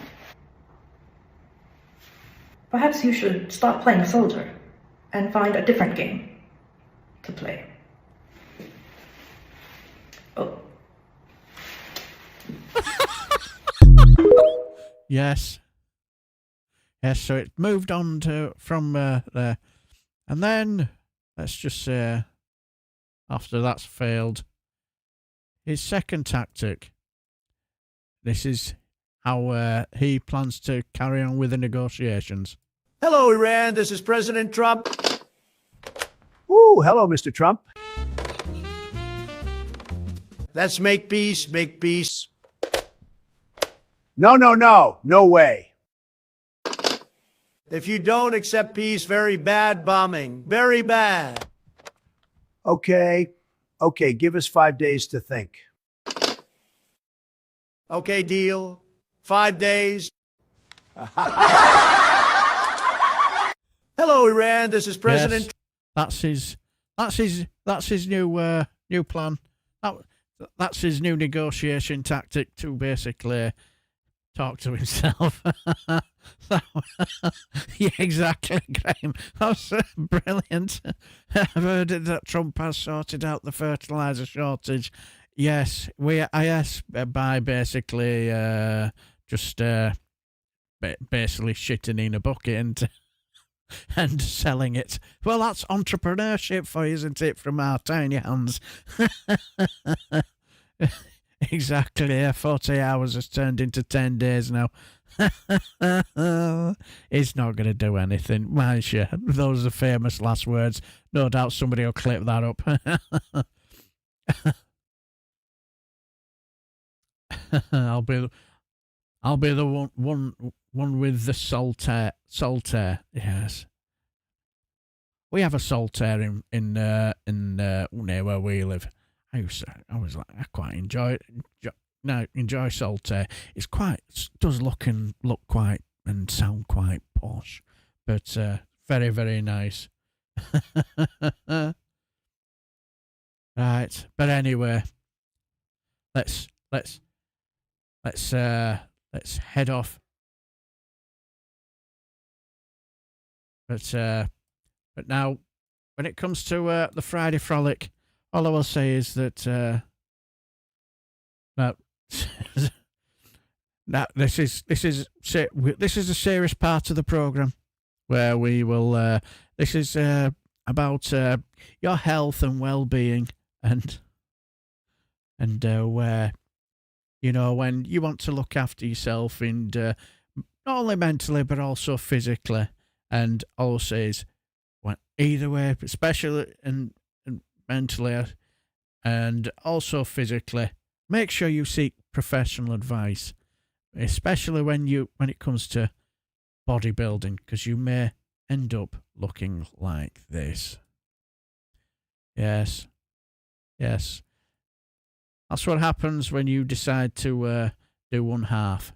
Perhaps you should stop playing soldier and find a different game to play. Oh. Yes. Yes, so it moved on from there. And then, let's just say, after that's failed, his second tactic. This is how he plans to carry on with the negotiations. Hello, Iran. This is President Trump. Ooh, hello, Mr. Trump. Let's make peace, make peace. No, no, no. No way. If you don't accept peace, very bad bombing. Very bad. Okay. Okay, give us 5 days to think. Okay, deal. 5 days. Hello, Iran. This is President. Yes, that's his new plan. That's his new negotiation tactic to basically talk to himself. Yeah, exactly, Graham. That's brilliant. I've heard that Trump has sorted out the fertilizer shortage. Yes, by basically just basically shitting in a bucket and selling it. Well, that's entrepreneurship for you, isn't it, from our tiny hands? Exactly, 40 hours has turned into 10 days now. It's not going to do anything, mind you. Those are the famous last words. No doubt somebody will clip that up. I'll be the one with the saltaire. Yes, we have a saltaire in near where we live. I quite enjoy saltaire. It does look quite and sound quite posh, but very, very nice. Right, but anyway, let's head off. But now, when it comes to the Friday Frolic, all I will say is that Now, this is a serious part of the program where we will. This is about your health and well-being, and where when you want to look after yourself, and not only mentally but also physically, and also is either way, especially and mentally, and also physically. Make sure you seek professional advice, especially when it comes to bodybuilding, because you may end up looking like this. Yes. That's what happens when you decide to do one half.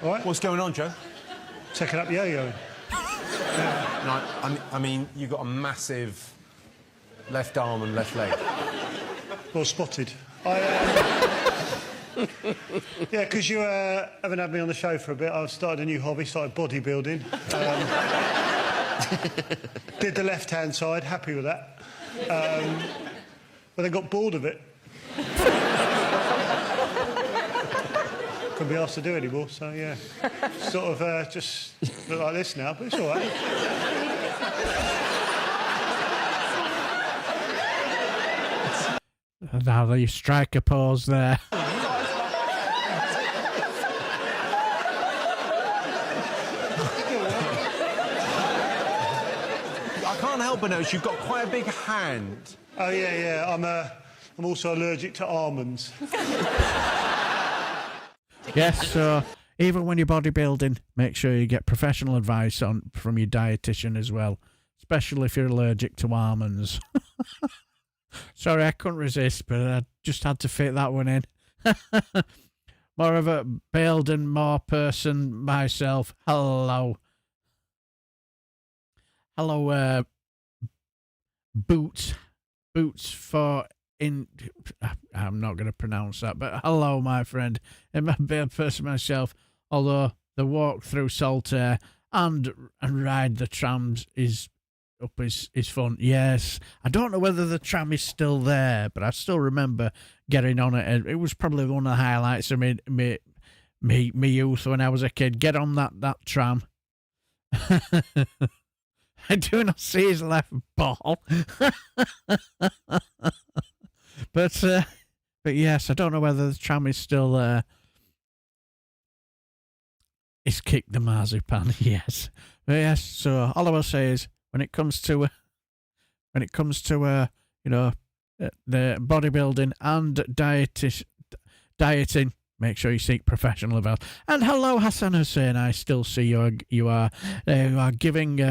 All right. What's going on, Joe? Taking up yo-yoing. No, I mean, you've got a massive left arm and left leg. Well spotted. Yeah, because you haven't had me on the show for a bit. I've started a new hobby, started bodybuilding. Did the left-hand side, happy with that. But I got bored of it. Couldn't be asked to do anymore, so yeah. Sort of just look like this now, but it's all right. Now you strike a pose there. I can't help but notice you've got quite a big hand. Oh yeah. I'm also allergic to almonds. Yes, so even when you're bodybuilding, make sure you get professional advice from your dietitian as well, especially if you're allergic to almonds. Sorry, I couldn't resist, but I just had to fit that one in. More of a building more person myself. Hello, boots for in. I'm not going to pronounce that, but hello, my friend. I'm a build person myself. Although the walk through salt air and ride the trams is fun. Yes, I don't know whether the tram is still there, but I still remember getting on it. It was probably one of the highlights of me youth when I was a kid. Get on that tram. I do not see his left ball. But yes, I don't know whether the tram is still there. It's kicked the marzipan, yes. But yes, so all I will say is when it comes to the bodybuilding and dieting, make sure you seek professional advice. And hello, Hassan Hussein. I still see you are giving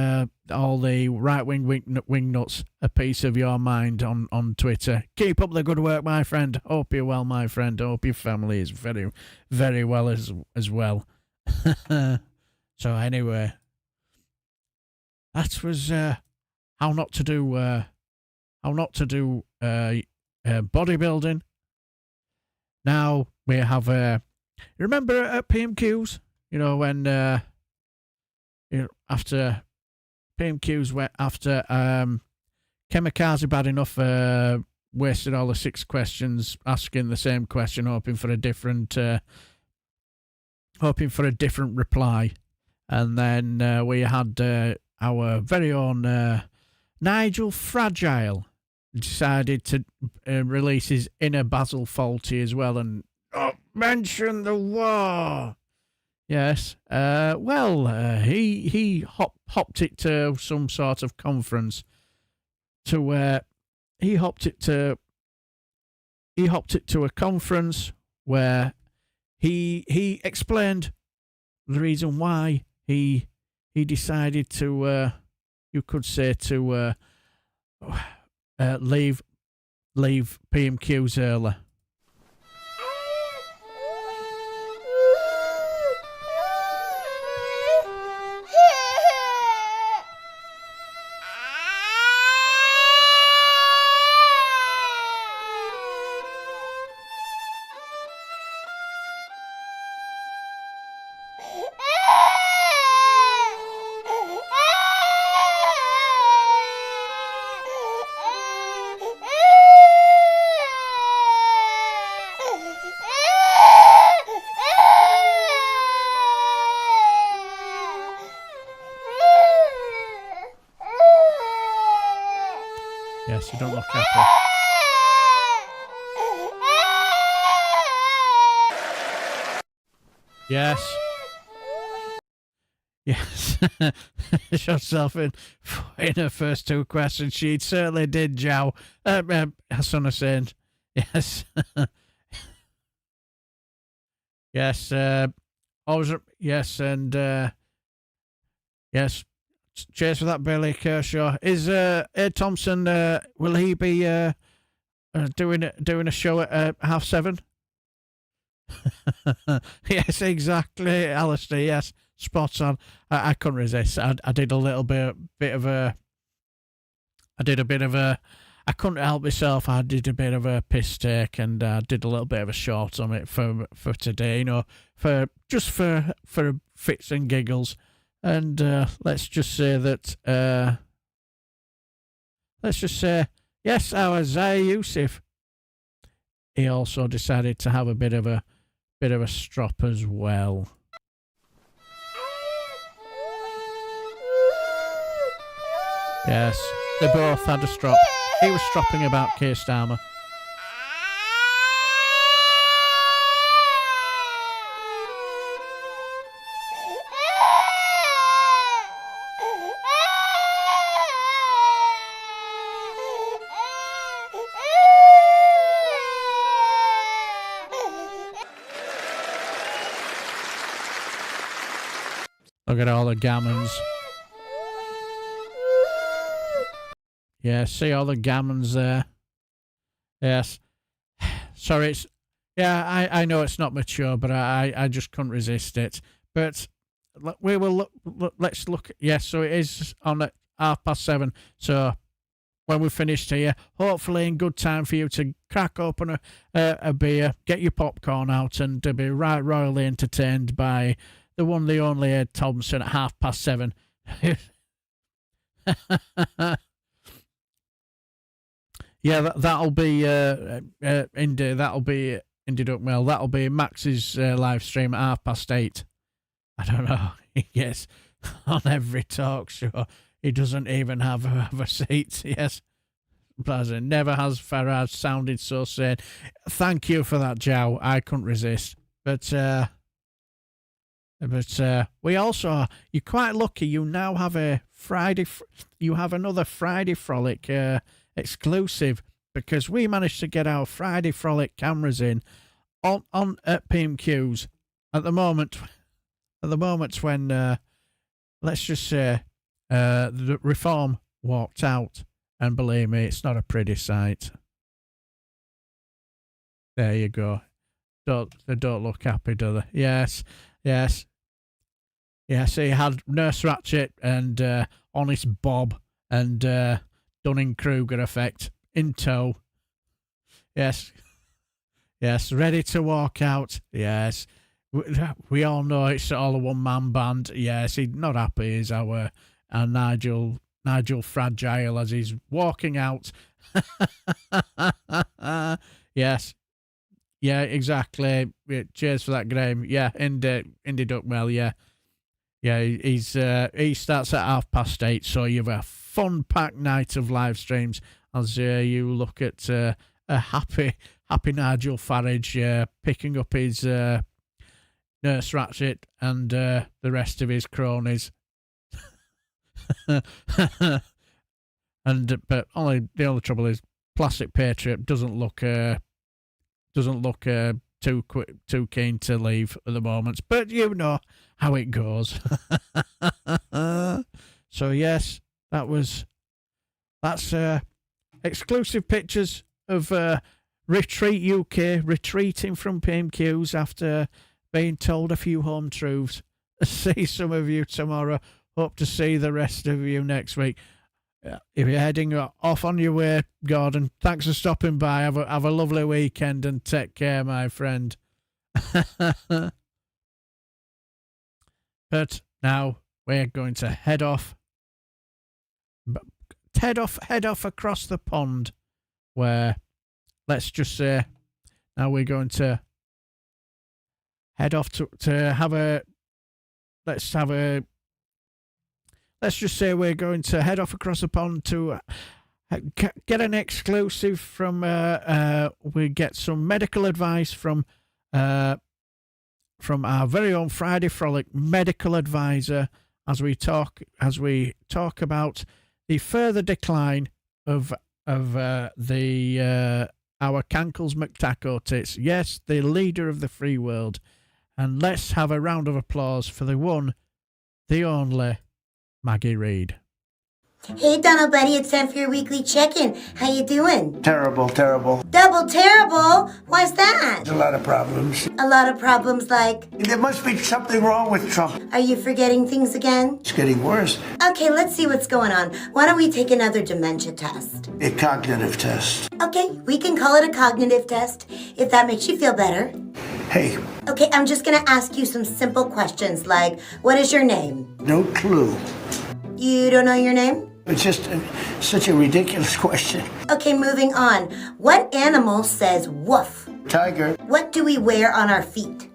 all the right-wing wing nuts a piece of your mind on Twitter. Keep up the good work, my friend. Hope you're well, my friend. Hope your family is very, very well as well. So anyway, that was how not to do bodybuilding. Now we have remember at PMQs, when after PMQs went after Kamikaze bad enough wasted all the 6 questions asking the same question, hoping for a different reply, and then we had our very own Nigel Fragile decided to release his inner Basil Fawlty as well and mention the war. Yes. He hopped it to some sort of conference to where he hopped it to a conference where he explained the reason why he decided to you could say to leave PMQs early. Yes, you don't look happy. Yes. Yes. Shot herself in her first two questions. She certainly did, Jow. Son of saying. Yes. Yes. Yes, and yes. Cheers for that, Billy Kershaw. Is Ed Thompson? Will he be doing a show at 7:30? Yes, exactly, Alistair. Yes, spot on. I couldn't resist. I did a little bit of a. I did a bit of a. I couldn't help myself. I did a bit of a piss take, and did a little bit of a short on it for today. You know, for fits and giggles. And let's just say that. Let's just say yes. Our Zaya Yusuf. He also decided to have a bit of a strop as well. Yes, they both had a strop. He was stropping about Keir Starmer. Look at all the gammons. Yeah, see all the gammons there. Yes. Sorry, it's... Yeah, I know it's not mature, but I just couldn't resist it. But we will let's look... Yes, so it is on at 7:30. So when we're finished here, hopefully in good time for you to crack open a beer, get your popcorn out, and to be right royally entertained by the one, the only Ed Thompson at 7:30. Yeah, that'll be Indy. That'll be Indy Duckmail. That'll be Max's live stream at 8:30. I don't know. Yes, on every talk show, he doesn't even have a seat. Yes, Blazer never has Farage sounded so sane. Thank you for that, Jow. I couldn't resist, but we also, you're quite lucky. You now have a Friday. You have another Friday Frolic exclusive, because we managed to get our Friday Frolic cameras in on at PMQs at the moment. At the moment when let's just say the Reform walked out, and believe me, it's not a pretty sight. There you go. They don't look happy, do they? Yes. Yes, he had Nurse Ratchet and Honest Bob and Dunning-Kruger effect in tow. Yes, ready to walk out. Yes, we all know it's all a one-man band. Yes, he's not happy, is our Nigel Fragile as he's walking out. Yes. Yeah, exactly. Cheers for that, Graham. Yeah, Indy Duckmail, yeah. Yeah, he starts at 8:30, so you have a fun-packed night of live streams as you look at a happy Nigel Farage picking up his Nurse Ratchet and the rest of his cronies. But the only trouble is Plastic Patriot doesn't look too keen to leave at the moment, but you know how it goes. So yes, that's exclusive pictures of Retreat UK retreating from PMQs after being told a few home truths. See some of you tomorrow. Hope to see the rest of you next week. If you're heading off on your way, Gordon, thanks for stopping by. Have a lovely weekend and take care, my friend. But now we're going to head off across the pond, where let's just say now we're going to head off to have a let's just say we're going to head off across the pond to get an exclusive from. We get some medical advice from our very own Friday Frolic medical advisor as we talk about the further decline of our Cankles McTaco tits. Yes, the leader of the free world. And let's have a round of applause for the one, the only Maggie Reed. Hey, Donald buddy, it's time for your weekly check-in. How you doing? Terrible. Double terrible? Why's that? There's a lot of problems. A lot of problems like? There must be something wrong with Trump. Are you forgetting things again? It's getting worse. Okay, let's see what's going on. Why don't we take another dementia test? A cognitive test. Okay, we can call it a cognitive test, if that makes you feel better. Hey. Okay, I'm just gonna ask you some simple questions like, what is your name? No clue. You don't know your name? It's just such a ridiculous question. Okay, moving on. What animal says woof? Tiger. What do we wear on our feet?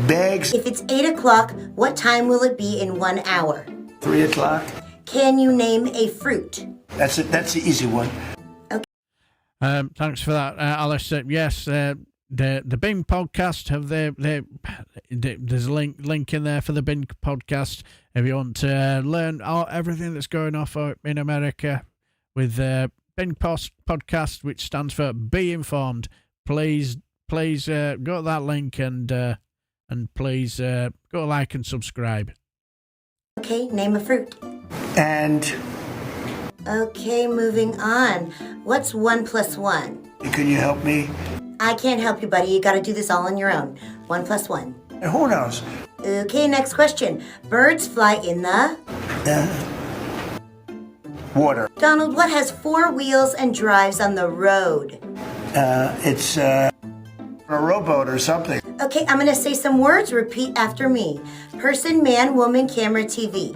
Bags. If it's 8 o'clock, what time will it be in 1 hour? 3 o'clock. Can you name a fruit? That's it. That's the easy one. Okay. Thanks for that, Alice. Yes, the Bing podcast there's a link in there for the Bing podcast if you want to learn everything that's going off in America with Bing podcast, which stands for Be Informed. Please go to that link and please go like and subscribe. Okay, name a fruit. And. Okay, moving on. What's 1 + 1? Can you help me? I can't help you, buddy. You got to do this all on your own. 1 + 1. Who knows? Okay, next question. Birds fly in the... Water. Donald, what has 4 wheels and drives on the road? It's a rowboat or something. Okay, I'm going to say some words. Repeat after me. Person, man, woman, camera, TV.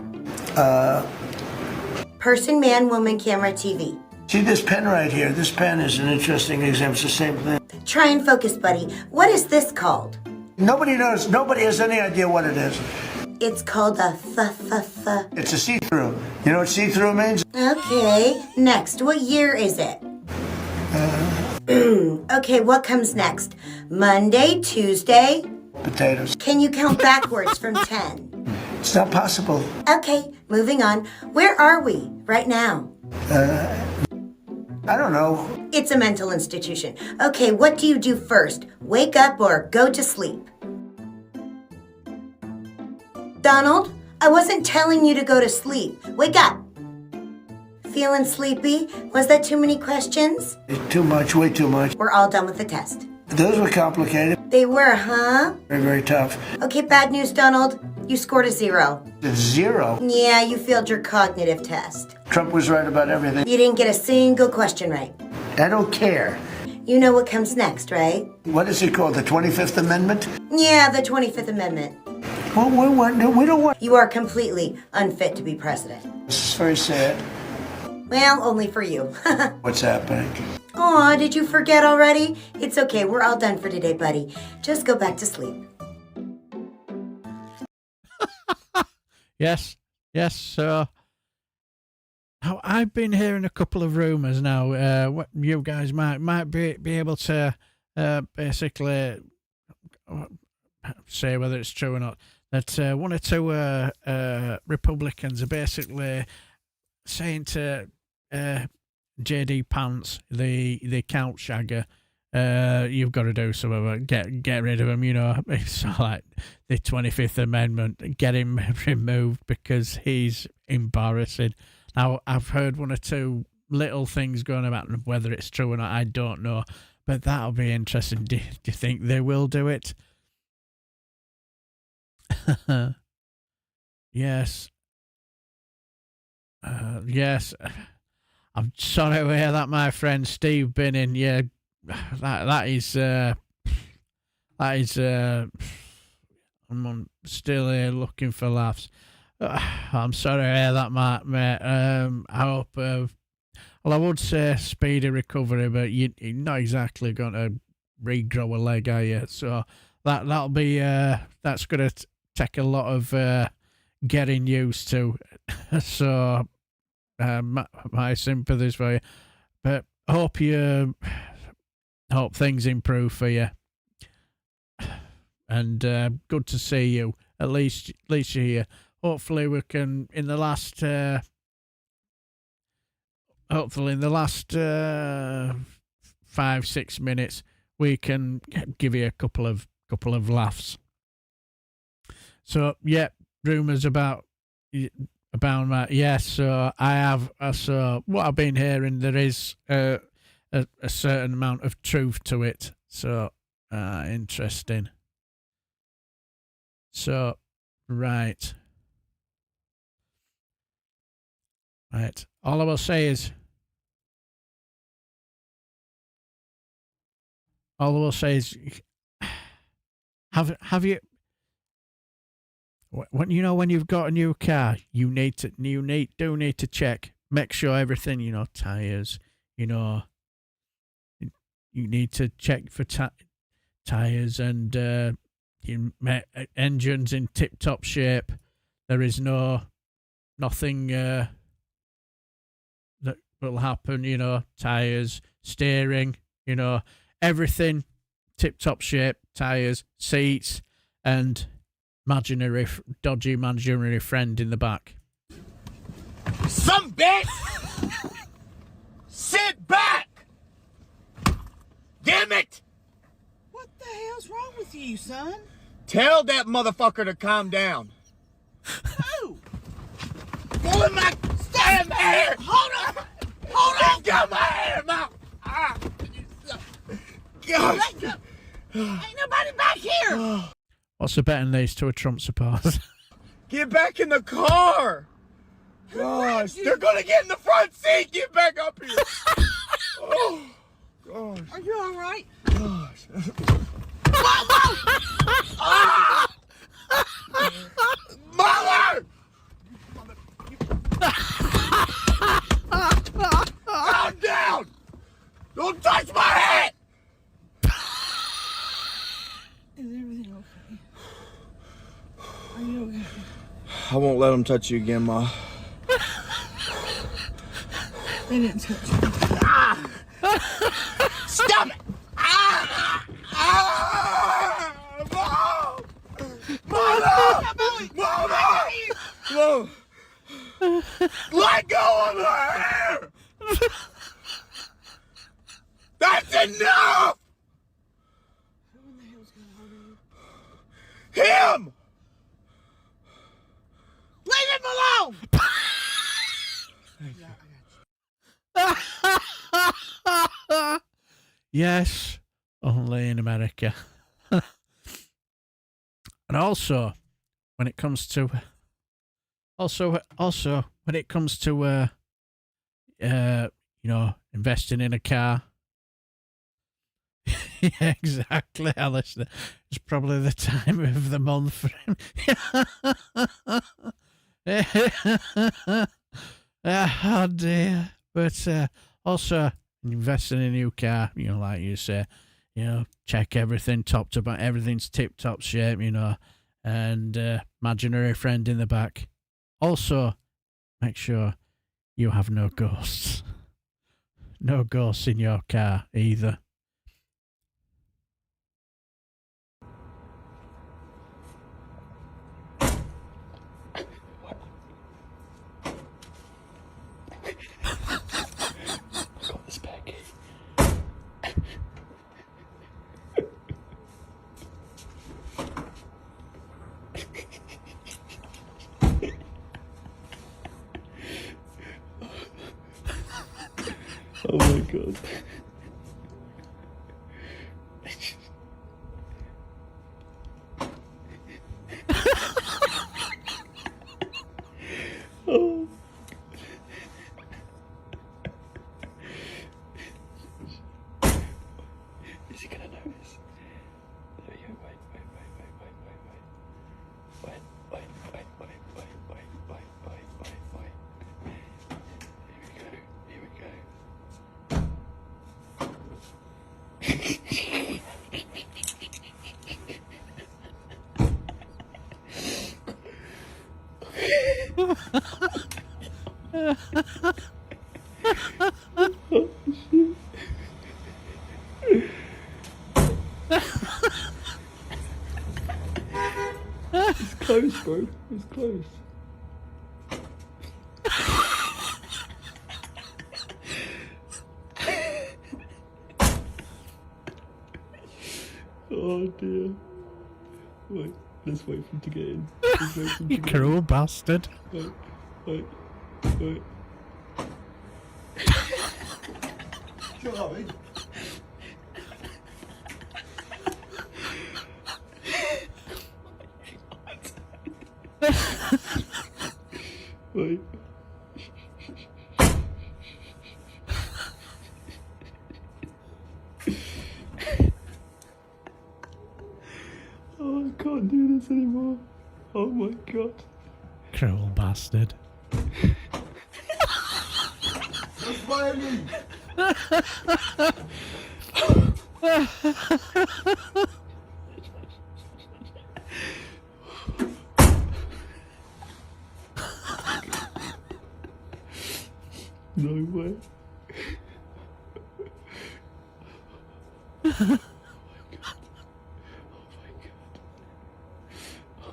Person, man, woman, camera, TV. See this pen right here? This pen is an interesting example. It's the same thing. Try and focus, buddy. What is this called? Nobody knows. Nobody has any idea what it is. It's called a It's a see-through. You know what see-through means? Okay, next. What year is it? Okay, what comes next? Monday, Tuesday? Potatoes. Can you count backwards from 10? It's not possible. Okay, moving on. Where are we right now? I don't know. It's a mental institution. Okay, what do you do first? Wake up or go to sleep? Donald, I wasn't telling you to go to sleep. Wake up. Feeling sleepy? Was that too many questions? Too much, way too much. We're all done with the test. Those were complicated. They were, huh? Very, very tough. Okay, bad news, Donald. You scored a 0. A 0? Yeah, you failed your cognitive test. Trump was right about everything. You didn't get a single question right. I don't care. You know what comes next, right? What is it called? The 25th Amendment? Yeah, the 25th Amendment. Well, we don't want... You are completely unfit to be president. This is very sad. Well, only for you. What's happening? Aw, did you forget already? It's okay, we're all done for today, buddy. Just go back to sleep. Yes. So now I've been hearing a couple of rumors now. What you guys might be able to basically say whether it's true or not. That one or two Republicans are basically saying to JD Pants, the couch shagger, you've got to do something. Get rid of him. You know, it's like the 25th Amendment. Get him removed because he's embarrassing. Now, I've heard one or two little things going about whether it's true or not. I don't know, but that'll be interesting. Do you think they will do it? Yes. Yes. I'm sorry to hear that, my friend Steve Binning. Yeah, that is. I'm still here looking for laughs. I'm sorry to hear that, mate. I hope. Well, I would say speedy recovery, but you're not exactly going to regrow a leg, are you? So that'll be. That's going to take a lot of getting used to. So my sympathies for you. But hope things improve for you. And good to see you. At least you're here. Hopefully we can in the last 5-6 minutes we can give you a couple of laughs. So yeah, rumours about that. Yes, so I have. So what I've been hearing, there is a certain amount of truth to it. So interesting. So right. All I will say is. Have you when you've got a new car, you need to check, make sure everything, tires, you need to check for tires and engines in tip-top shape. There is nothing that will happen, tires, steering, everything tip-top shape, tires, seats, and dodgy imaginary friend in the back. Some bitch! Sit back! Damn it! What the hell's wrong with you, son? Tell that motherfucker to calm down. Who? Pulling my damn hair! Hold on! Hold on! My hair, Mom! God. Ain't nobody back here! What's the bet in these to a Trump supporter? Get back in the car! Gosh, they're gonna get in the front seat! Get back up here! Oh, gosh. Are you alright? Gosh. Mother! Calm down! Don't touch my head! Is everything okay? Are you okay? I won't let them touch you again, Ma. They didn't touch you. Stop it! Mom! Let go of her hair! That's enough! Him! Leave him alone! Yes, only in America. And also, when it comes to investing in a car. Yeah, exactly, Alistair. It's probably the time of the month for him. Oh dear. But also investing in a new car, like you say, check everything top to bottom, everything's tip top shape, and imaginary friend in the back. Also, make sure you have no ghosts. No ghosts in your car either. Got this back. Oh my god. Oh. Is he gonna notice? There you go. Wait. Here we go. It's close, bro. It's close. Oh dear. Wait, let's wait for him to get in. Let's wait for him to You get cruel in. bastard. Wait. Charlie. Wait. Oh, I can't do this anymore. Oh my god. Cruel bastard. You're smiling. No way.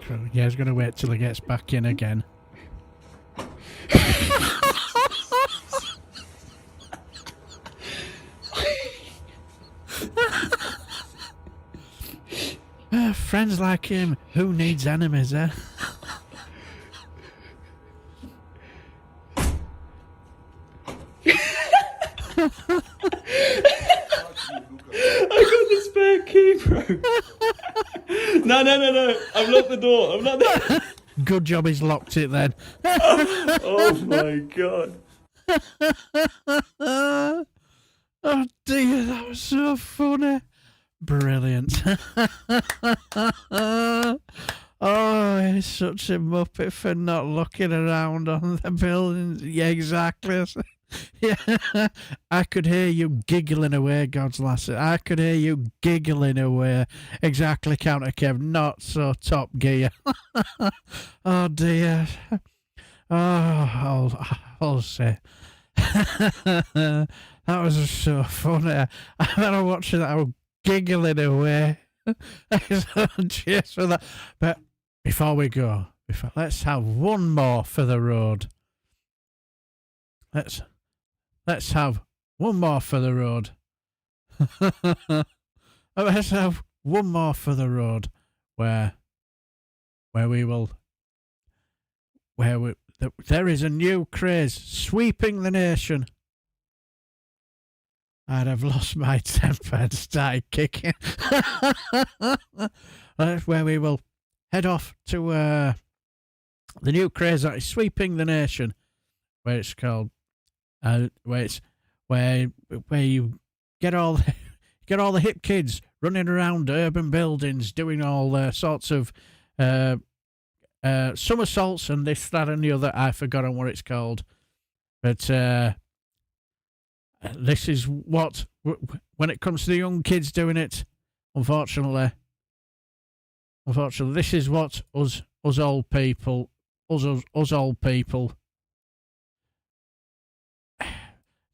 Cruel. Yeah, he's going to wait till he gets back in again. Friends like him, who needs enemies, eh? I got the spare key, bro. No. I've locked the door. I've locked the... Good job he's locked it then. Oh my god. Oh dear, that was so funny. Brilliant. Oh, he's such a muppet for not looking around on the buildings. Yeah, exactly. Yeah, I could hear you giggling away, God's lassie. I could hear you giggling away. Exactly, Counter Kev. Not so Top Gear. Oh dear. Oh, I'll say. That was so funny. I remember watching that. I was giggling away. Cheers for that. But before we go, let's have one more for the road. Let's have one more for the road. Let's have one more for the road, where there is a new craze sweeping the nation. I'd have lost my temper and started kicking. That's where we will head off to the new craze that is sweeping the nation, where it's called, where you get all the hip kids running around urban buildings doing all sorts of somersaults and this, that, and the other. I've forgotten what it's called, but this is what, when it comes to the young kids doing it, unfortunately, this is what us old people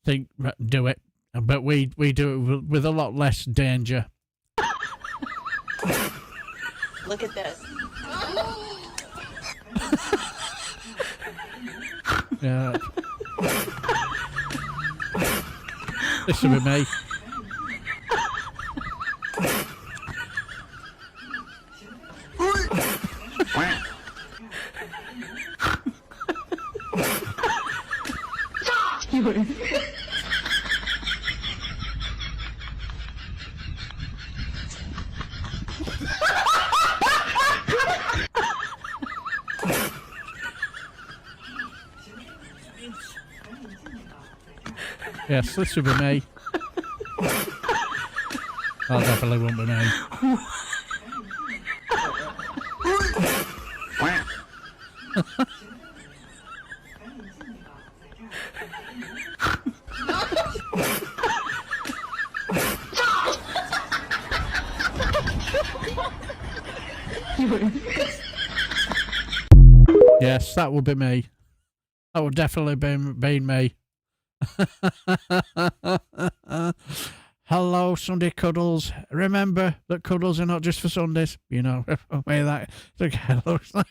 think do it, but we do it with a lot less danger. Look at this. Yeah. This will be me. Yes, this will be me. That definitely won't be me. Yes, that would be me. That would definitely be me. Hello, Sunday Cuddles. Remember that cuddles are not just for Sundays. You know, way that looks like.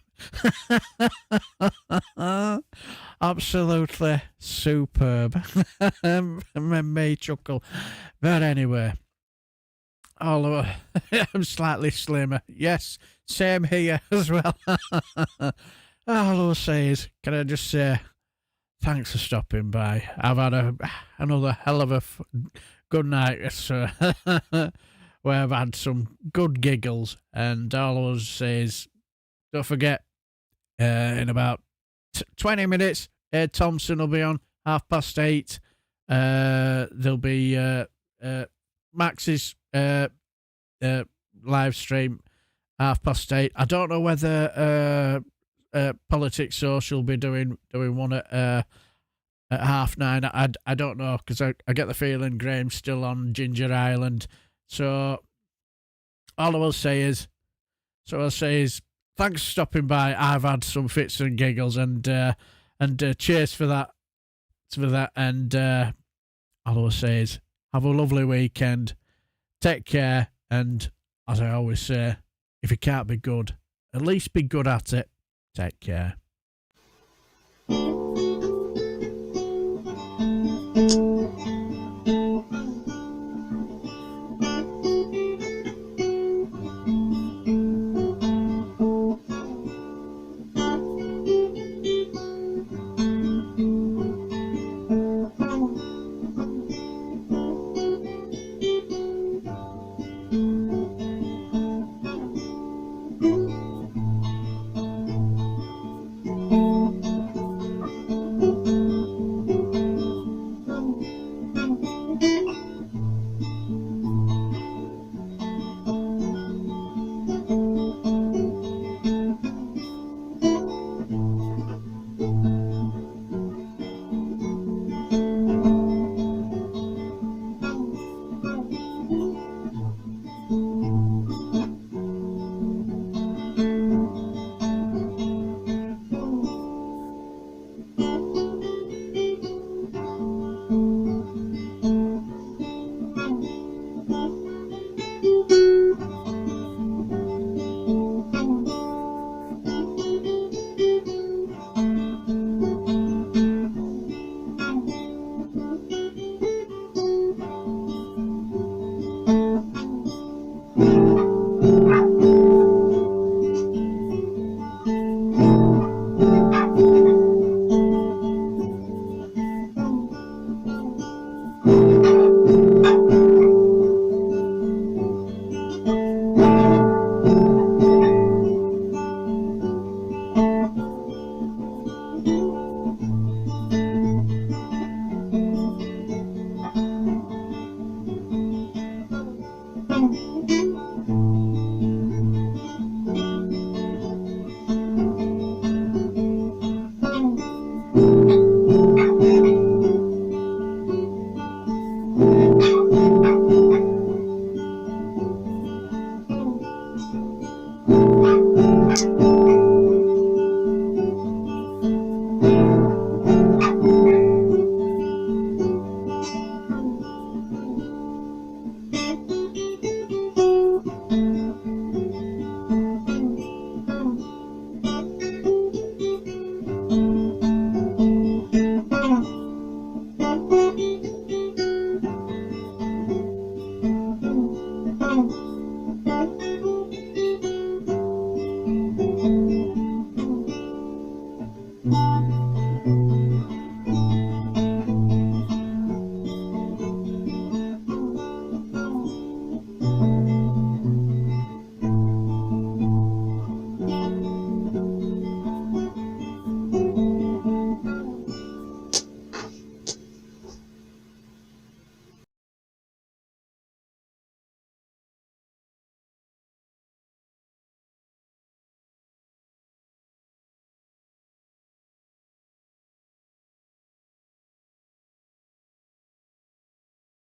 Absolutely superb. Made me chuckle. But anyway, I'm slightly slimmer. Yes, same here as well. All I'll say is, can I just say, thanks for stopping by. I've had another hell of a good night, sir, where I've had some good giggles, and all I'll say is, don't forget, in about 20 minutes, Ed Thompson will be on 8:30. There'll be Max's live stream 8:30. I don't know whether Politics Social will be doing one at 9:30. I don't know, because I get the feeling Graham's still on Ginger Island. So all I will say is, thanks for stopping by. I've had some fits and giggles, and cheers for that. And all I will say is, have a lovely weekend. Take care, and as I always say, if you can't be good, at least be good at it. Take care.